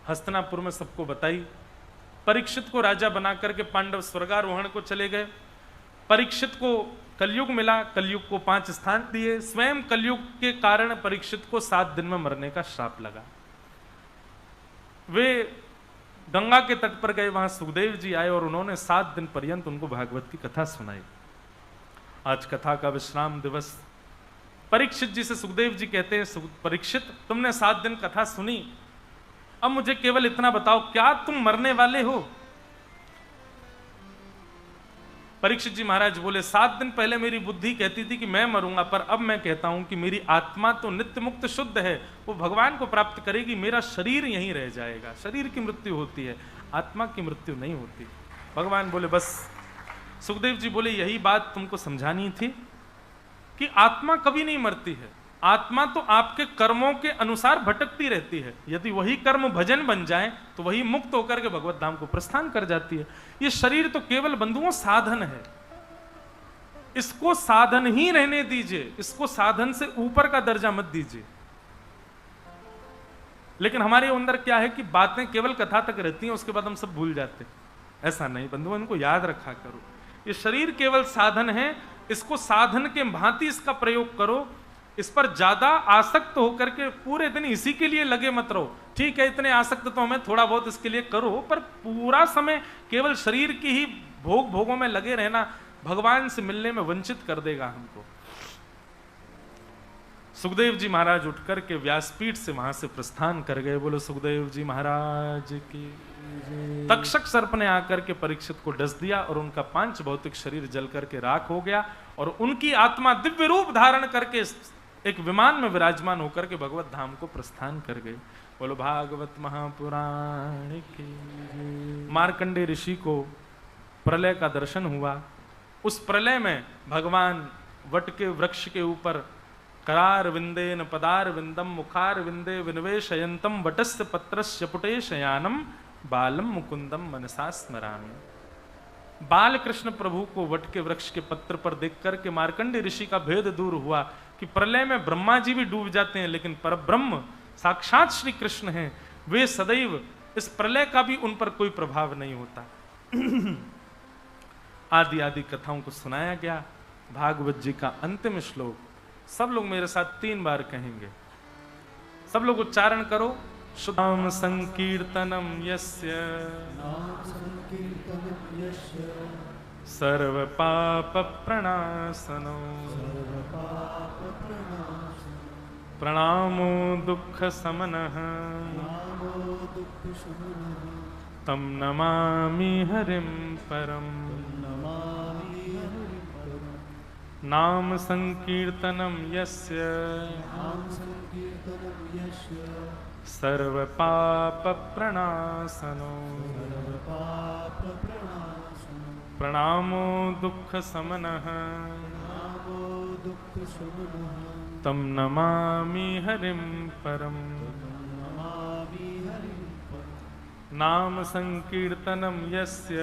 हस्तिनापुर में सबको बताई। परीक्षित को राजा बना करके पांडव स्वर्गारोहण को चले गए। परीक्षित को कलयुग मिला, कलयुग को 5 स्थान दिए। स्वयं कलयुग के कारण परीक्षित को 7 दिन में मरने का श्राप लगा। वे गंगा के तट पर गए, वहां सुखदेव जी आए और उन्होंने 7 दिन पर्यंत उनको भागवत की कथा सुनाई। आज कथा का विश्राम दिवस। परीक्षित जी से सुखदेव जी कहते हैं, परीक्षित तुमने 7 दिन कथा सुनी, अब मुझे केवल इतना बताओ, क्या तुम मरने वाले हो? परीक्षित जी महाराज बोले, 7 दिन पहले मेरी बुद्धि कहती थी कि मैं मरूंगा, पर अब मैं कहता हूं कि मेरी आत्मा तो नित्य मुक्त शुद्ध है, वो भगवान को प्राप्त करेगी, मेरा शरीर यहीं रह जाएगा। शरीर की मृत्यु होती है, आत्मा की मृत्यु नहीं होती। भगवान बोले बस। सुखदेव जी बोले, यही बात तुमको समझानी थी कि आत्मा कभी नहीं मरती है। आत्मा तो आपके कर्मों के अनुसार भटकती रहती है। यदि वही कर्म भजन बन जाए तो वही मुक्त होकर के भगवत धाम को प्रस्थान कर जाती है। ये शरीर तो केवल बंधुओं साधन है, इसको साधन ही रहने दीजिए, इसको साधन से ऊपर का दर्जा मत दीजिए। लेकिन हमारे अंदर क्या है कि बातें केवल कथा तक रहती हैं, उसके बाद हम सब भूल जाते हैं। ऐसा नहीं बंधुओं, इनको याद रखा करो। ये शरीर केवल साधन है, इसको साधन के भांति इसका प्रयोग करो। इस पर ज्यादा आसक्त होकर के पूरे दिन इसी के लिए लगे मत रहो। ठीक है, इतने आसक्त तो हमें, थोड़ा बहुत इसके लिए करो, पर पूरा समय केवल शरीर की ही भोगों में लगे रहना भगवान से मिलने में वंचित कर देगा हमको। सुखदेव जी महाराज उठकर के व्यासपीठ से वहां से प्रस्थान कर गए। बोलो सुखदेव जी महाराज की। तक्षक सर्प ने आकर के परीक्षित को डस दिया और उनका पांच भौतिक शरीर जल करके राख हो गया और उनकी आत्मा दिव्य रूप धारण करके एक विमान में विराजमान होकर के भगवत धाम को प्रस्थान कर गए। बोलो भागवत महापुराण की। मार्कंडे ऋषि को प्रलय का दर्शन हुआ। उस प्रलय में भगवान वट के वृक्ष के ऊपर करार विंदेन पदार विंदम मुखार विंदे विनवेशयंतम वटस्य पत्रस्य पुटे शयानम बालम मुकुंदम मनसा स्मरामि। बाल कृष्ण प्रभु को वट के वृक्ष के पत्र पर देख करके मार्कंडे ऋषि का भेद दूर हुआ कि प्रलय में ब्रह्मा जी भी डूब जाते हैं, लेकिन परब्रह्म साक्षात श्री कृष्ण हैं, वे सदैव, इस प्रलय का भी उन पर कोई प्रभाव नहीं होता। आदि आदि कथाओं को सुनाया गया। भागवत जी का अंतिम श्लोक सब लोग मेरे साथ 3 बार कहेंगे। सब लोग उच्चारण करो। नाम संकीर्तनम यस्य सर्व पाप प्रणाशनो प्रणामो दुख समनः तम नमामि हरिं परम। नाम संकीर्तनम यस्य सर्व पाप प्रणाशनो प्रणामो दुख समनः तम नमामि हरिं परम। नाम संकीर्तनम यस्य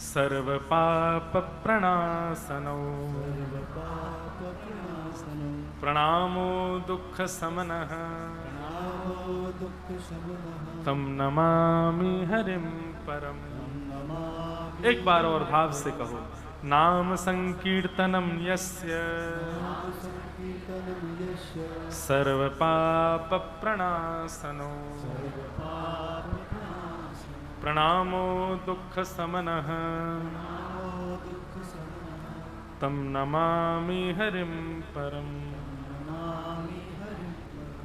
सर्व पाप प्रणाशनो प्रणामो दुख समनः तम नमामि हरिं परम। एक बार और भाव से कहो। नाम संकीर्तनम यस्य सर्व पाप प्रणाशनो प्रणामो दुख समनः तम नमामि हरिं परम।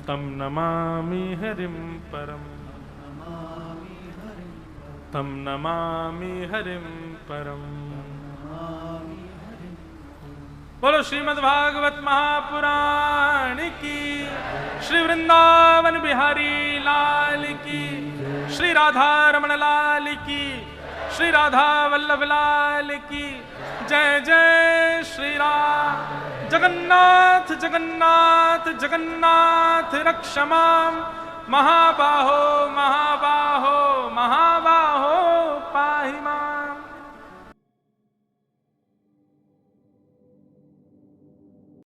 तम नमामि हरिं परम। तम नमामि हरिं परम। बोलो श्रीमद् भागवत महापुराण की। श्री वृंदावन बिहारी लाल की। श्री राधा रमण लाल की। श्री राधा वल्लभ लाल की। जय जय श्री राम। जगन्नाथ जगन्नाथ जगन्नाथ रक्ष मां। महाबाहो महाबाहो महाबाहो